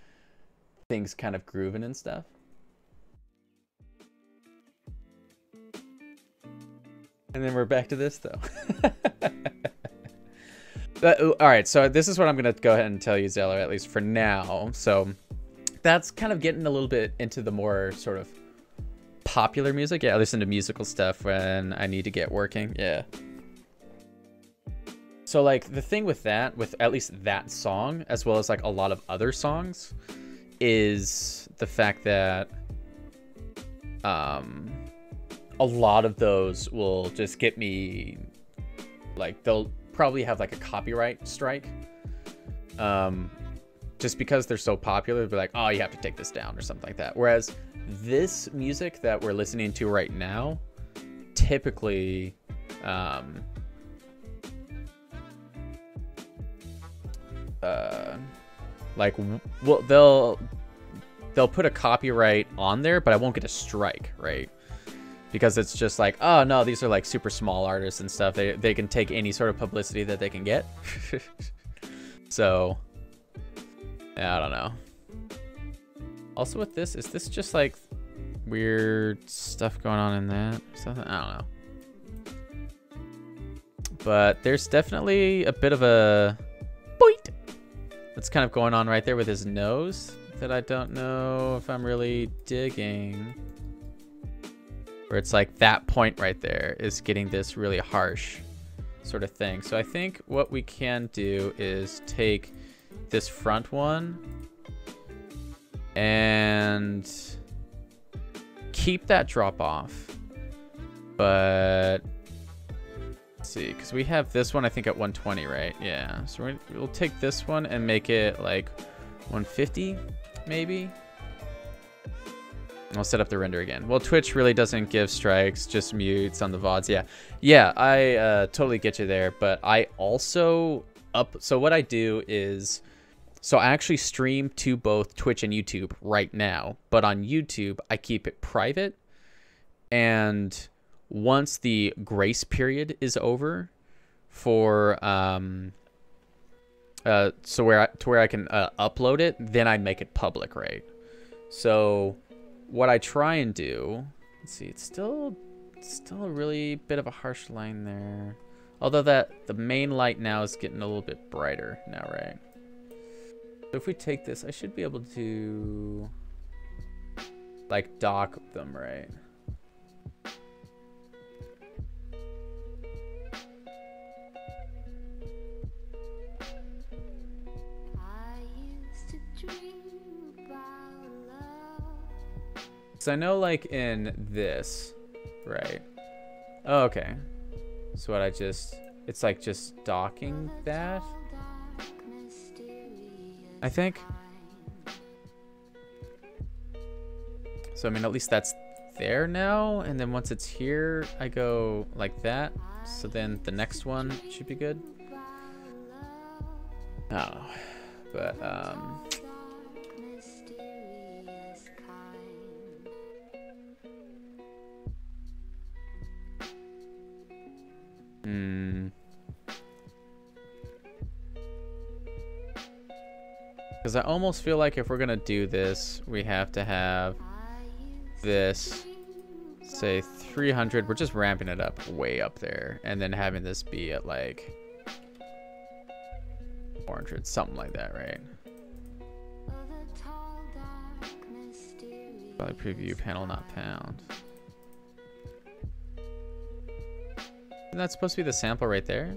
things kind of grooving and stuff. And then we're back to this though. All right, so this is what I'm gonna go ahead and tell you, Zeller, at least for now. So that's kind of getting a little bit into the more sort of popular music. Yeah, I listen to musical stuff when I need to get working. Yeah. So like the thing with that, with at least that song, as well as like a lot of other songs, is the fact that a a lot of those will just get me, like, they'll probably have like a copyright strike. Just because they're so popular, they'll be like, oh, you have to take this down or something like that. Whereas this music that we're listening to right now, typically, like, well, they'll put a copyright on there, but I won't get a strike, right? Because it's just like, oh no, these are like super small artists and stuff. They can take any sort of publicity that they can get. So, yeah, I don't know. Also with this, is this just like weird stuff going on in that or something? I don't know. But there's definitely a bit of a boit that's kind of going on right there with his nose that I don't know if I'm really digging. Where it's like that point right there is getting this really harsh sort of thing. So I think what we can do is take this front one and keep that drop off. But let's see, because we have this one I think at 120, right? Yeah, so we'll take this one and make it like 150 maybe. I'll set up the render again. Well, Twitch really doesn't give strikes, just mutes on the VODs. Yeah, I totally get you there. But I also so what I do is, so I actually stream to both Twitch and YouTube right now. But on YouTube, I keep it private. And once the grace period is over for so where I can upload it, then I make it public, right? So what I try and do, let's see, it's still a really bit of a harsh line there. Although the main light now is getting a little bit brighter now, right? So if we take this, I should be able to like dock them, right? So I know like in this, right? Oh, okay. So what it's like just docking that, I think. So I mean, at least that's there now. And then once it's here, I go like that. So then the next one should be good. I don't know, but because I almost feel like if we're gonna do this, we have to have this, say 300. We're just ramping it up way up there, and then having this be at like 400, something like that, right? Probably preview panel, not pound. Isn't that supposed to be the sample right there?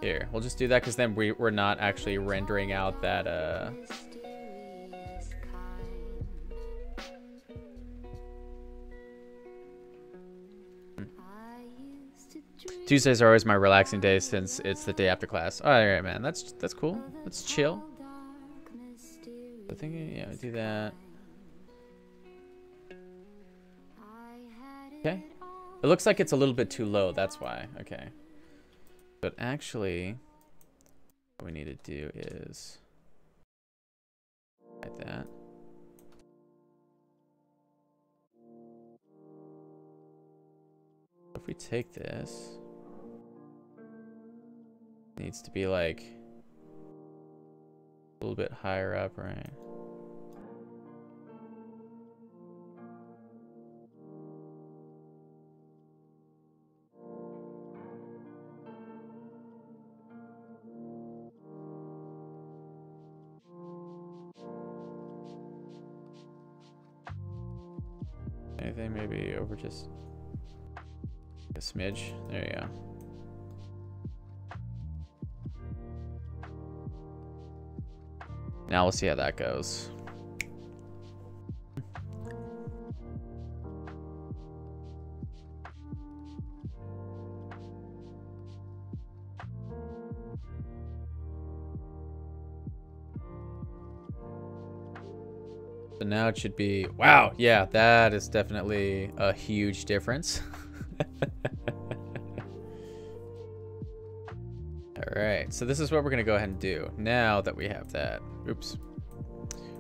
Here, we'll just do that because then we're not actually rendering out that Tuesdays are always my relaxing day since it's the day after class. All right, man, that's cool. Let's chill. I think, yeah, do that. Okay. It looks like it's a little bit too low. That's why. Okay. But actually, what we need to do is like that. If we take this, it needs to be like a little bit higher up, right? Anything maybe over just a smidge. There you go. Now we'll see how that goes. So now it should be, wow, yeah, that is definitely a huge difference. All right, so this is what we're gonna go ahead and do now that we have that. Oops.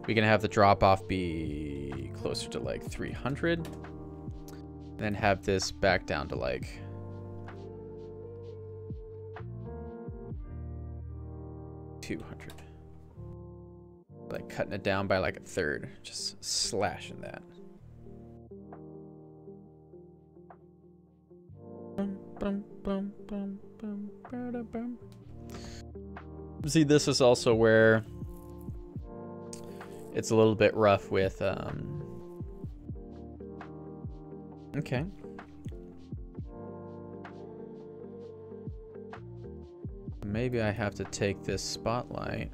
We're gonna have the drop off be closer to like 300. And then have this back down to like 200. Like cutting it down by like a third, just slashing that. See, this is also where it's a little bit rough with okay. Maybe I have to take this spotlight.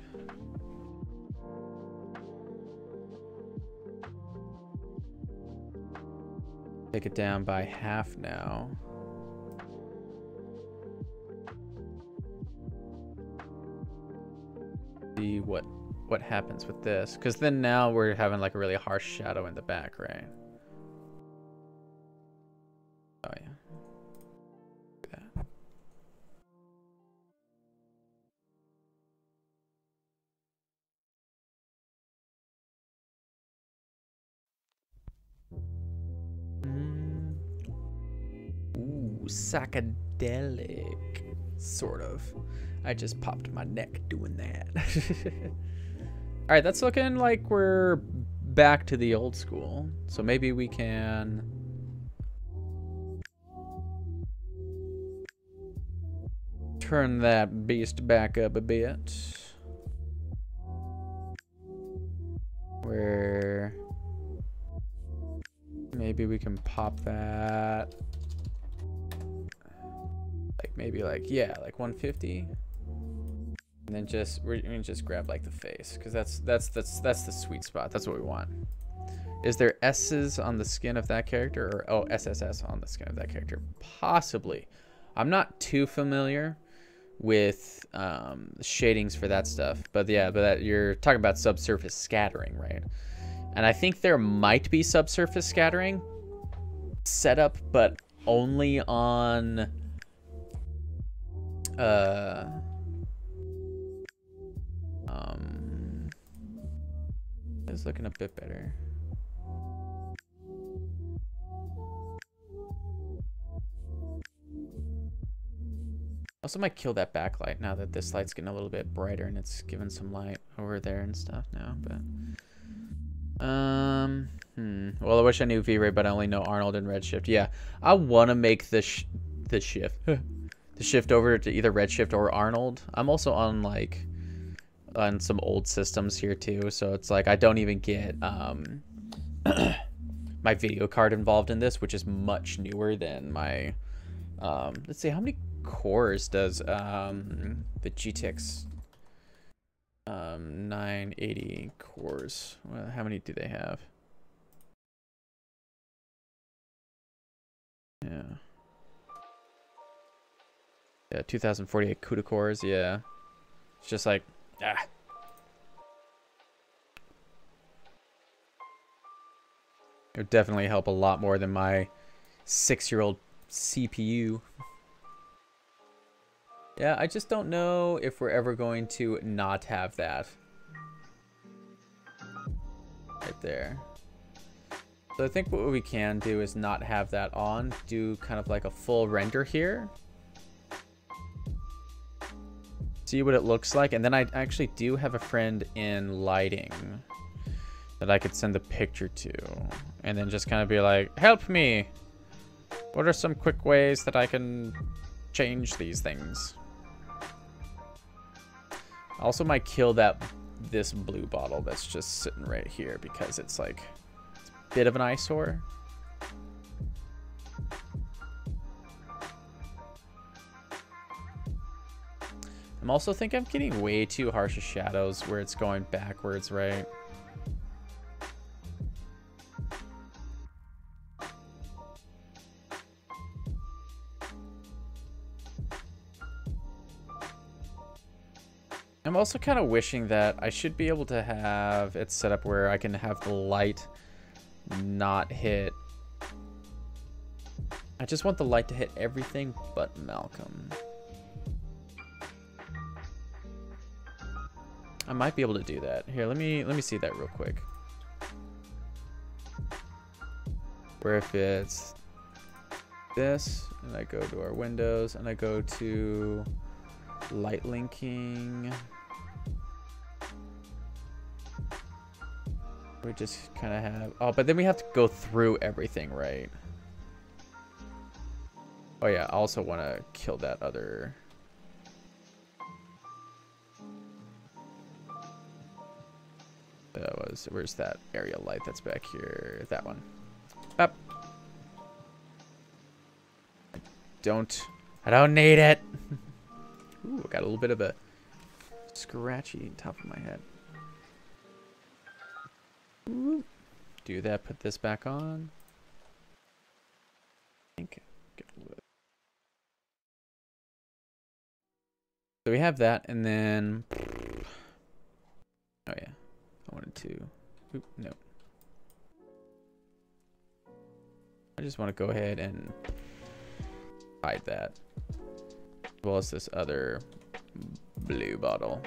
Take it down by half now. See what happens with this, because then now we're having like a really harsh shadow in the back, right? Oh yeah. Look at that. Ooh, psychedelic, sort of. I just popped my neck doing that. All right, that's looking like we're back to the old school. So maybe we can turn that beast back up a bit. Where maybe we can pop that. Like maybe like, yeah, like 150. And then just we're gonna just grab like the face, because that's the sweet spot. That's what we want. Is there S's on the skin of that character, or oh, SSS on the skin of that character? Possibly. I'm not too familiar with shadings for that stuff, but yeah, but you're talking about subsurface scattering, right? And I think there might be subsurface scattering setup, but only on it's looking a bit better. Also might kill that backlight now that this light's getting a little bit brighter and it's giving some light over there and stuff now, but well, I wish I knew V-Ray, but I only know Arnold and Redshift. Yeah, I want to make the shift over to either Redshift or Arnold. I'm also on like on some old systems here too, so it's like I don't even get my video card involved in this, which is much newer than my let's see, how many cores does the GTX 980 cores, well, how many do they have? Yeah, 2048 CUDA cores. Yeah, it's just like it would definitely help a lot more than my 6-year-old CPU. Yeah, I just don't know if we're ever going to not have that right there. So I think what we can do is not have that on, do kind of like a full render here. See what it looks like, and then I actually do have a friend in lighting that I could send the picture to, and then just kind of be like, help me, what are some quick ways that I can change these things? I also might kill this blue bottle that's just sitting right here, because it's like it's a bit of an eyesore. I'm also think I'm getting way too harsh of shadows where it's going backwards, right? I'm also kind of wishing that I should be able to have it set up where I can have the light not hit. I just want the light to hit everything but Malcolm. I might be able to do that. Here, let me see that real quick. Where if it's this, and I go to our windows, and I go to light linking. We just kind of have... Oh, but then we have to go through everything, right? Oh, yeah. I also want to kill that other... That was... Where's that area light that's back here? That one. Up. I don't need it. Ooh, I got a little bit of a scratchy top of my head. Ooh. Do that, put this back on. I think. So we have that, and then... Oh, yeah. I wanted to... Oop, no. I just want to go ahead and hide that. As well as this other blue bottle.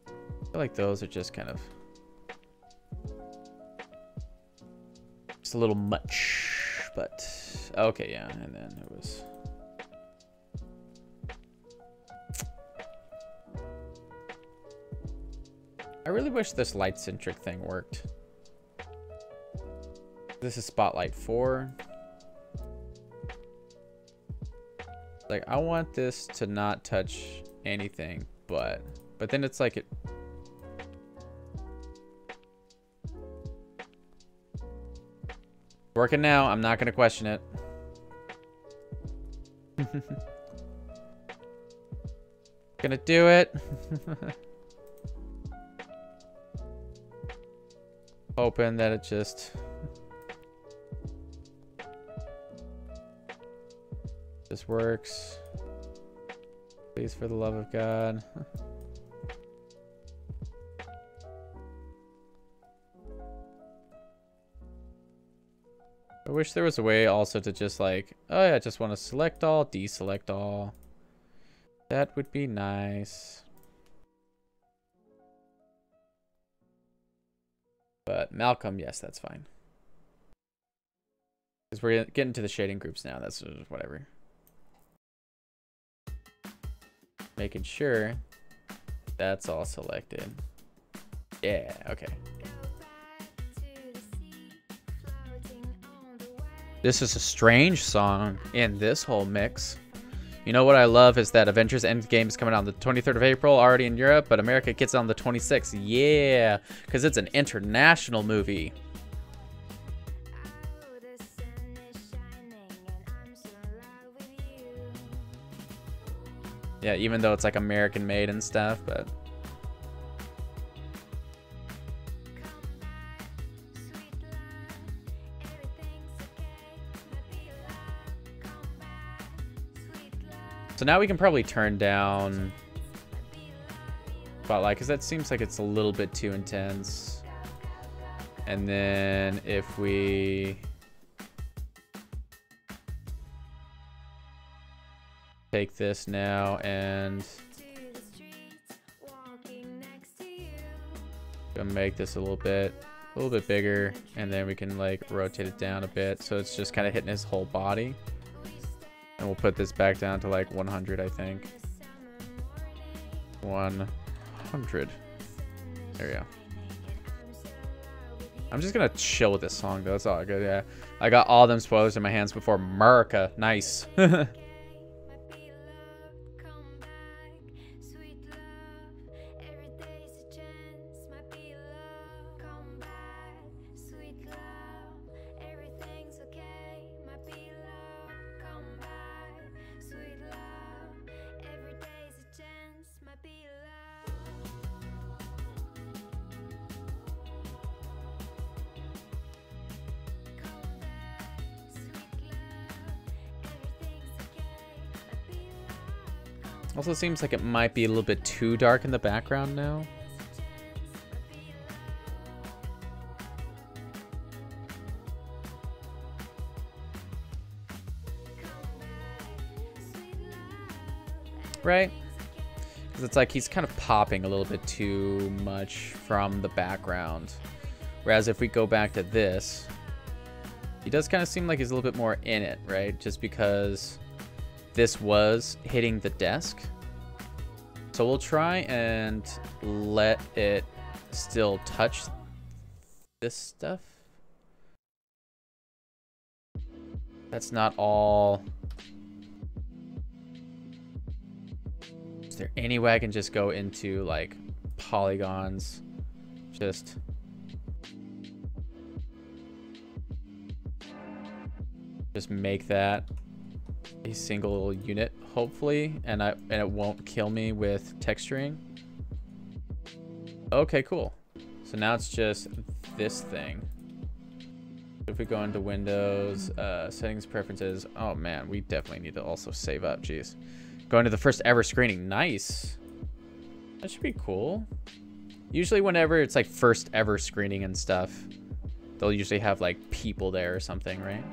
I feel like those are just kind of... Just a little much, but... Okay, yeah, and then it was... I really wish this light-centric thing worked. This is Spotlight 4. Like, I want this to not touch anything, but then it's like it... Working now, I'm not gonna question it. Gonna do it. Hoping that it just works. Please, for the love of God. I wish there was a way also to just like, oh yeah, I just want to select all, deselect all. That would be nice. But Malcolm, yes, that's fine. Because we're getting to the shading groups now. That's whatever. Making sure that's all selected. Yeah, okay. This is a strange song in this whole mix. You know what I love is that Avengers Endgame is coming out on the 23rd of April, already in Europe, but America gets it on the 26th. Yeah, because it's an international movie. Yeah, even though it's like American made and stuff, but... So now we can probably turn down Spotlight, because that seems like it's a little bit too intense. And then if we take this now and gonna make this a little bit bigger, and then we can like rotate it down a bit so it's just kind of hitting his whole body. And we'll put this back down to like 100, I think. 100. There we go. I'm just gonna chill with this song though. That's all good. Yeah, I got all them spoilers in my hands before America. Nice. Also seems like it might be a little bit too dark in the background now. Right? Because it's like he's kind of popping a little bit too much from the background. Whereas if we go back to this, he does kind of seem like he's a little bit more in it, right? Just because this was hitting the desk. So we'll try and let it still touch this stuff. That's not all. Is there any way I can just go into like polygons? Just make that a single unit, hopefully, and it won't kill me with texturing. Okay, cool. So now it's just this thing. If we go into Windows, settings, preferences. Oh man, we definitely need to also save up. Jeez. Going to the first ever screening. Nice. That should be cool. Usually whenever it's like first ever screening and stuff, they'll usually have like people there or something, right?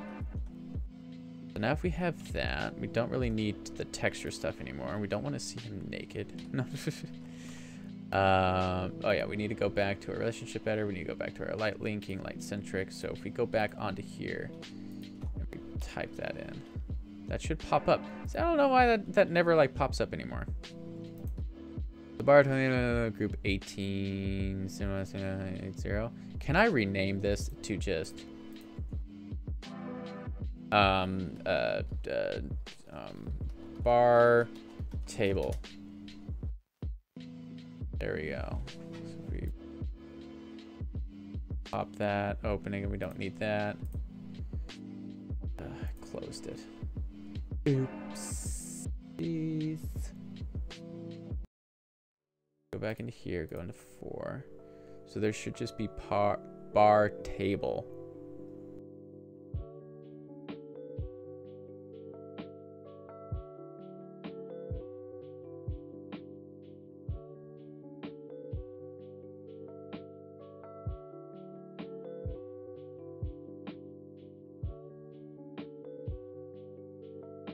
So now if we have that, we don't really need the texture stuff anymore. We don't want to see him naked. No. Oh yeah, we need to go back to our relationship editor. We need to go back to our light linking, light centric. So if we go back onto here and we type that in, that should pop up. So I don't know why that never like pops up anymore. The bar group 1880. Can I rename this to just bar table? There we go. So if we pop that, opening, and we don't need that. Closed it. Oops. Jeez. Go back into here, go into 4. So there should just be bar table.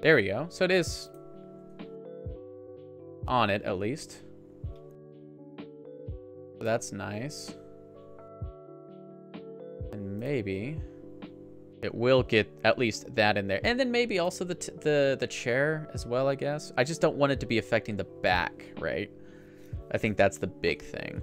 There we go. So it is on it, at least. So that's nice. And maybe it will get at least that in there. And then maybe also the chair as well, I guess. I just don't want it to be affecting the back, right? I think that's the big thing.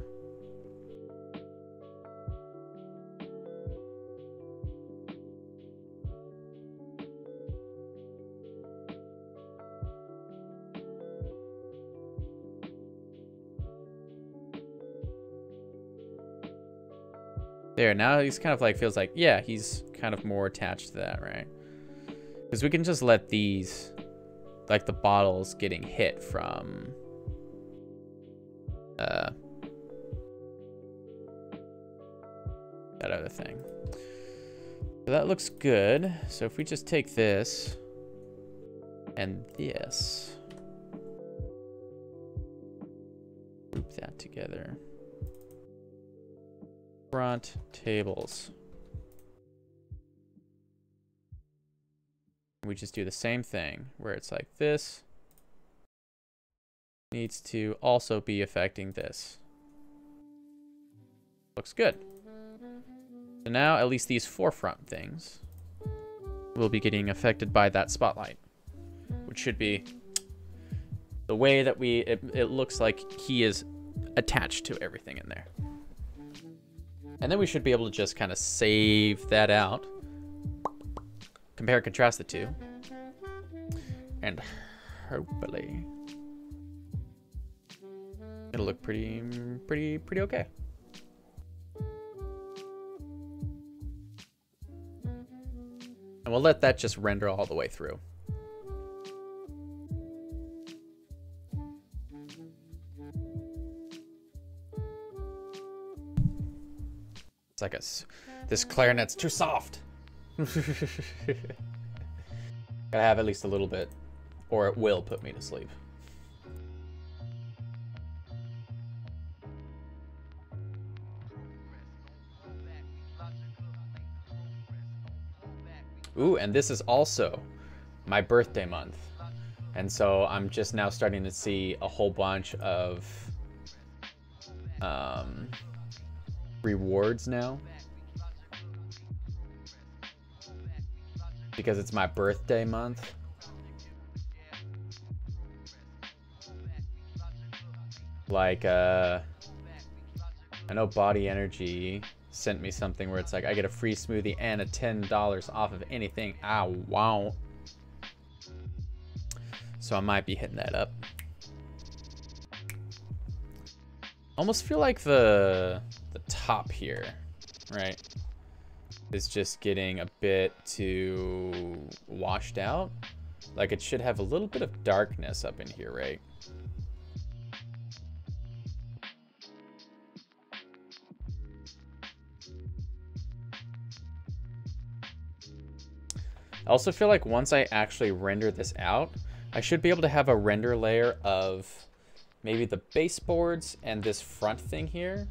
There, now he's kind of like, feels like, yeah, he's kind of more attached to that, right? Because we can just let these, like the bottles getting hit from, that other thing. So that looks good. So if we just take this and this, group that together. Front tables. We just do the same thing where it's like this needs to also be affecting this. Looks good. So now at least these forefront things will be getting affected by that spotlight, which should be the way that it looks like he is attached to everything in there. And then we should be able to just kind of save that out, compare and contrast the two, and hopefully it'll look pretty okay. And we'll let that just render all the way through. It's like this clarinet's too soft. Gotta have at least a little bit, or it will put me to sleep. Ooh, and this is also my birthday month. And so I'm just now starting to see a whole bunch of rewards now. Because it's my birthday month. Like, I know Body Energy sent me something where it's like, I get a free smoothie and a $10 off of anything I want. So I might be hitting that up. Almost feel like the top here, right, is just getting a bit too washed out. Like it should have a little bit of darkness up in here, right? I also feel like once I actually render this out, I should be able to have a render layer of maybe the baseboards and this front thing here.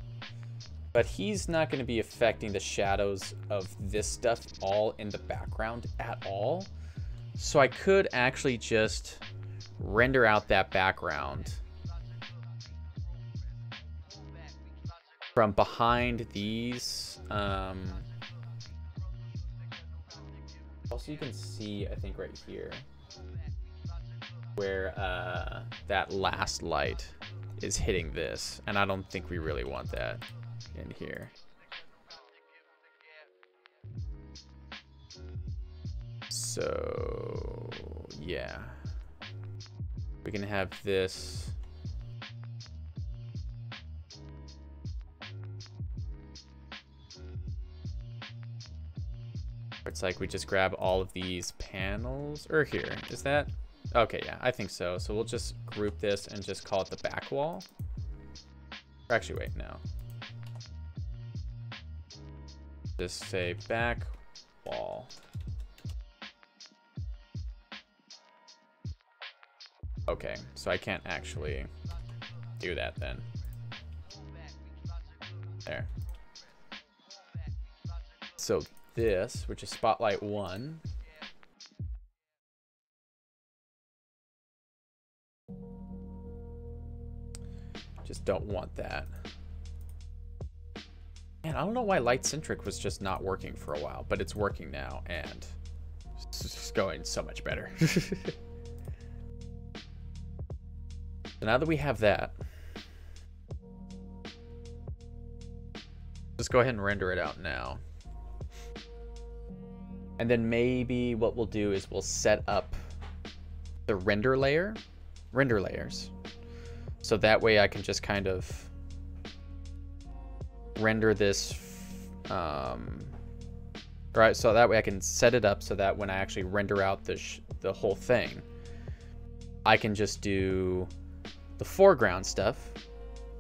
But he's not going to be affecting the shadows of this stuff all in the background at all. So I could actually just render out that background from behind these. Also, you can see, I think, right here where that last light is hitting this. And I don't think we really want that in here. So, yeah. We can have this. It's like we just grab all of these panels, or here, is that? Okay, yeah, I think so. So we'll just group this and just call it the back wall. Or actually, wait, no. Just say back wall. Okay, so I can't actually do that then. There. So this, which is spotlight 1. Just don't want that. Man, I don't know why Light Centric was just not working for a while, but it's working now, and it's just going so much better. So now that we have that, just go ahead and render it out now. And then maybe what we'll do is we'll set up the render layers. So that way I can just kind of render this, right? So that way I can set it up so that when I actually render out the whole thing, I can just do the foreground stuff,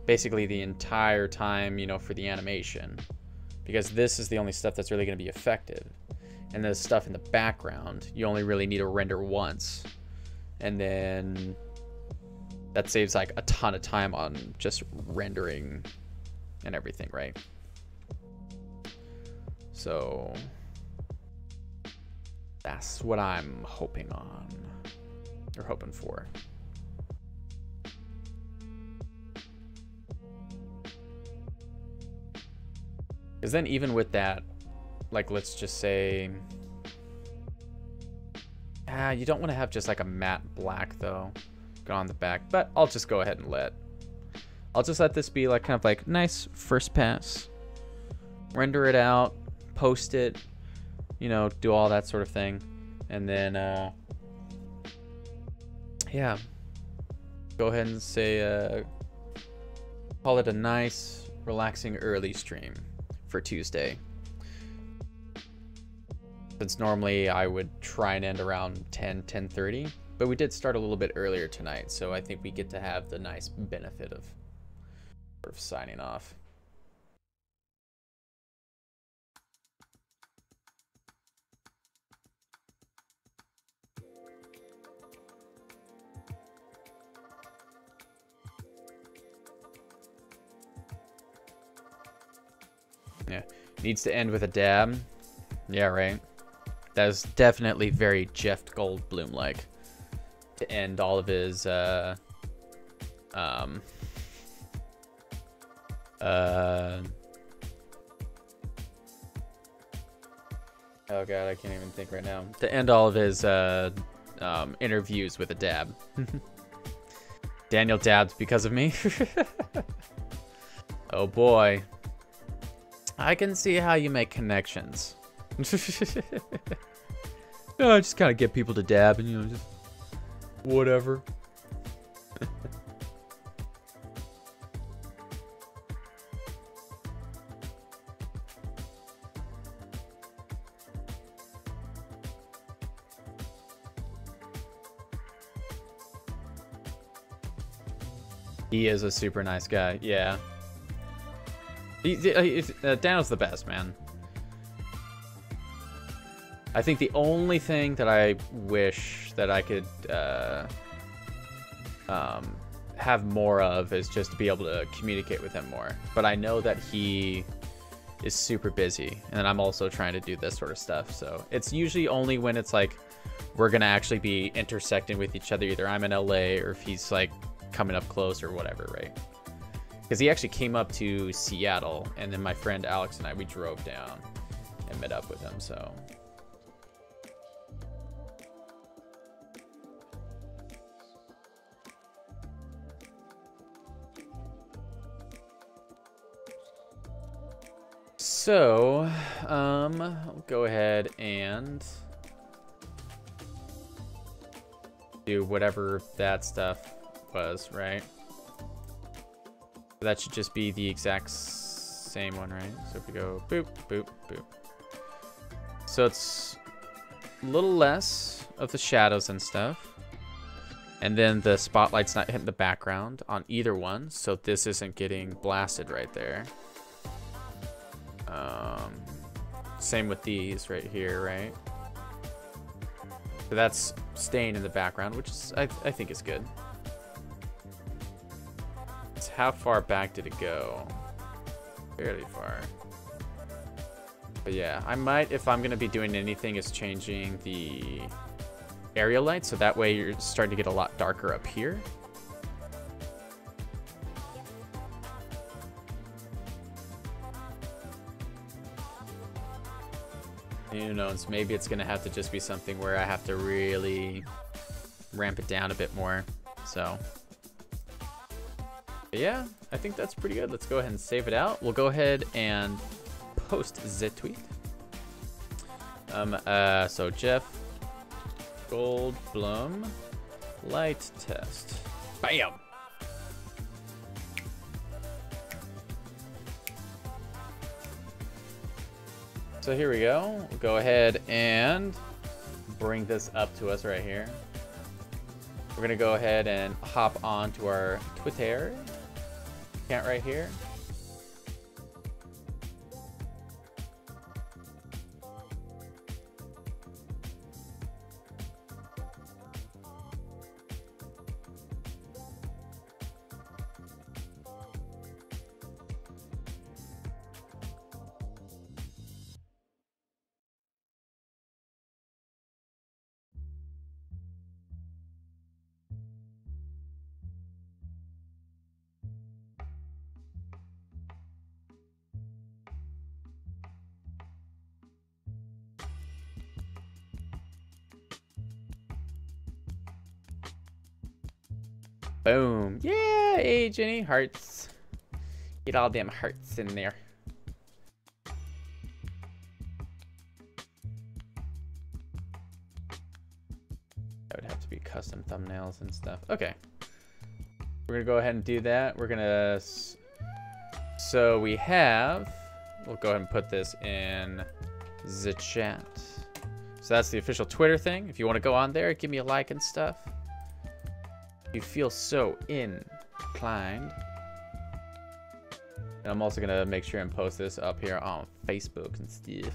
basically the entire time, you know, for the animation, because this is the only stuff that's really going to be effective. And the stuff in the background, you only really need to render once. And then that saves like a ton of time on just rendering and everything, right? So that's what I'm hoping on, or hoping for. Because then even with that, like, let's just say, you don't want to have just like a matte black though, go on the back, but I'll just go ahead and I'll just let this be like kind of like nice first pass, render it out, post it, you know, do all that sort of thing. And then, yeah, go ahead and say, call it a nice, relaxing early stream for Tuesday. Since normally I would try and end around 10:30, but we did start a little bit earlier tonight, so I think we get to have the nice benefit of sort of signing off. Yeah, needs to end with a dab. Yeah, right. That is definitely very Jeff Goldblum like to end all of his oh god, I can't even think right now. To end all of his interviews with a dab. Daniel dabs because of me. Oh boy. I can see how you make connections. No, I just kind of get people to dab and, you know, just whatever. He is a super nice guy, yeah. Daniel's the best, man. I think the only thing that I wish that I could have more of is just to be able to communicate with him more. But I know that he is super busy, and I'm also trying to do this sort of stuff. So it's usually only when it's like we're gonna actually be intersecting with each other. Either I'm in LA or if he's like coming up close or whatever, right? Because he actually came up to Seattle, and then my friend Alex and I, we drove down and met up with him. So, I'll go ahead and do whatever that stuff was, right? That should just be the exact same one, right? So if we go boop, boop, boop. So it's a little less of the shadows and stuff. And then the spotlight's not hitting the background on either one, so this isn't getting blasted right there. Same with these right here, right? So that's staying in the background, which is I think is good. It's how far back did it go? Fairly far. But yeah, I might, if I'm gonna be doing anything, is changing the area light, so that way you're starting to get a lot darker up here. Who knows, maybe it's gonna have to just be something where I have to really ramp it down a bit more. So but yeah, I think that's pretty good. Let's go ahead and save it out. We'll go ahead and post the tweet. So Jeff Goldblum light test. Bam. So here we go. We'll go ahead and bring this up to us right here. We're gonna go ahead and hop on to our Twitter account right here. Boom. Yeah, hey Jenny, hearts. Get all them hearts in there. That would have to be custom thumbnails and stuff. Okay. We're gonna go ahead and do that. We're gonna, so we have, we'll go ahead and put this in the chat. So that's the official Twitter thing. If you want to go on there, give me a like and stuff. You feel so inclined. And I'm also gonna make sure and post this up here on Facebook and stuff.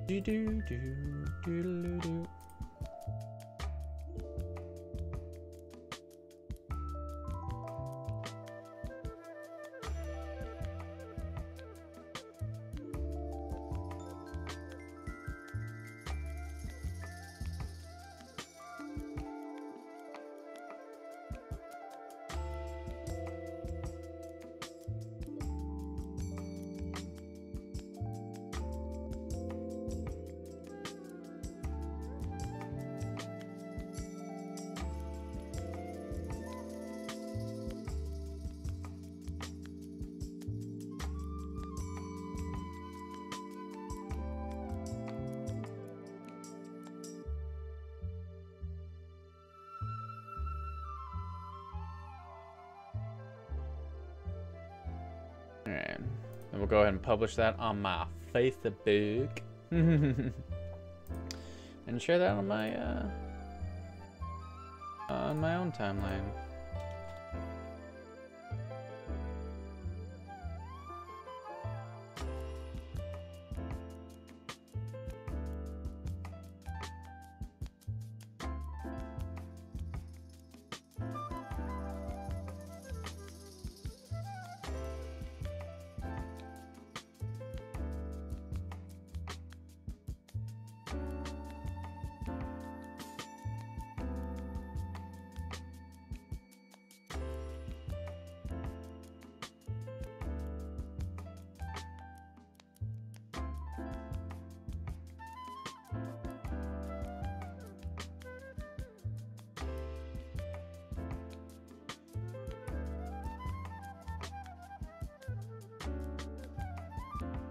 Do do do do do do. And we'll go ahead and publish that on my Facebook. And share that on my own timeline.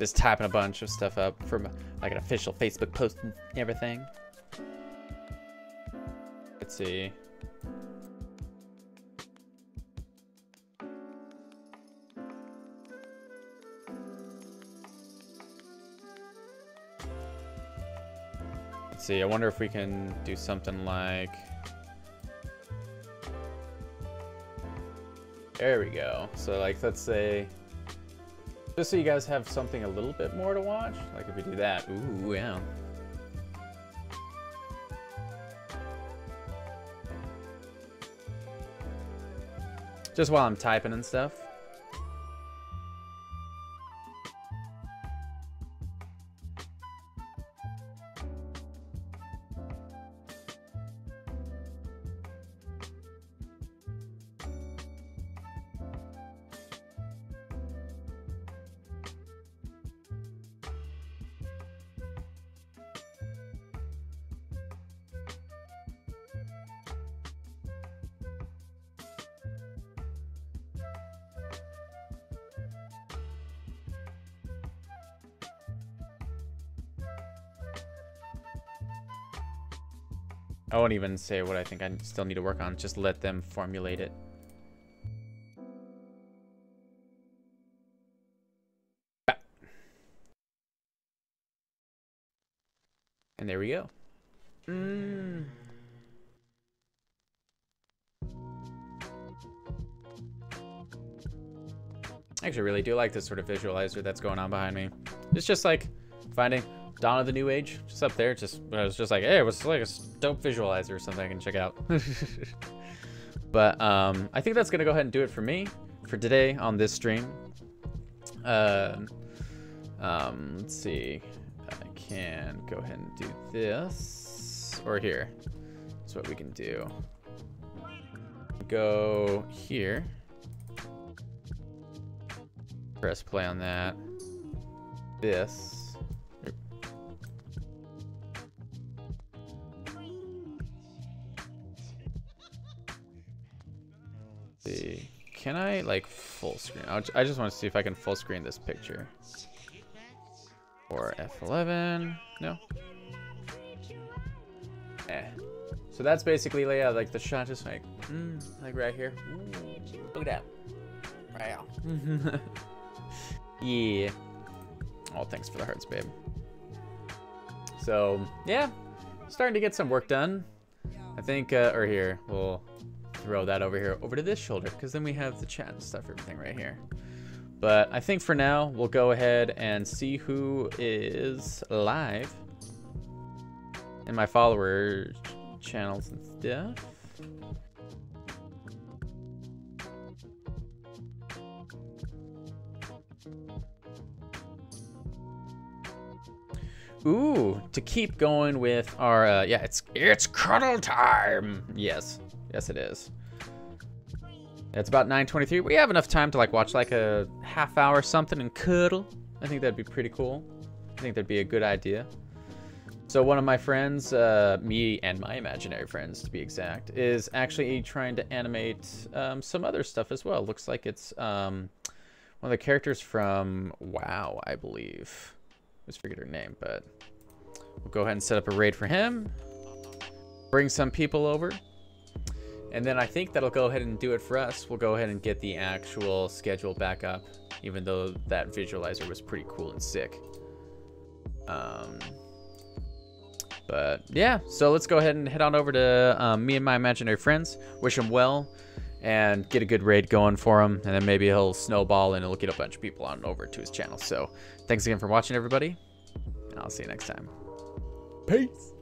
Just typing a bunch of stuff up from like an official Facebook post and everything. Let's see. Let's see. I wonder if we can do something like. There we go. So like, let's say. Just so you guys have something a little bit more to watch. Like if we do that. Ooh, yeah. Just while I'm typing and stuff. I won't even say what I think I still need to work on. Just let them formulate it. And there we go. I actually really do like this sort of visualizer that's going on behind me. It's just like finding Dawn of the New Age, just up there. Just I was just like, hey, it was like a dope visualizer or something I can check out. But I think that's gonna go ahead and do it for me for today on this stream. Let's see. I can go ahead and do this or here. That's what we can do. Go here. Press play on that. This. See, can I like full screen? I just want to see if I can full screen this picture. Or F11. No. So that's basically like the shot, just like right here. Ooh, look at that. Wow. Yeah. Oh, thanks for the hearts, babe. So yeah, starting to get some work done. I think, or here we'll throw that over here, over to this shoulder, because then we have the chat and stuff, everything right here. But I think for now, we'll go ahead and see who is live in my follower channels and stuff. Ooh, to keep going with our, yeah, it's cuddle time. Yes, yes it is. It's about 9:23. We have enough time to like watch like a half hour something and cuddle. I think that'd be pretty cool. I think that'd be a good idea. So one of my friends, me and my imaginary friends to be exact, is actually trying to animate some other stuff as well. Looks like it's one of the characters from WoW, I believe. I just forget her name, but we'll go ahead and set up a raid for him. Bring some people over. And then I think that'll go ahead and do it for us. We'll go ahead and get the actual schedule back up even though that visualizer was pretty cool and sick. But yeah, so let's go ahead and head on over to me and my imaginary friends. Wish him well and get a good raid going for him, and then maybe he'll snowball and he'll get a bunch of people on over to his channel. So thanks again for watching, everybody, and I'll see you next time. Peace.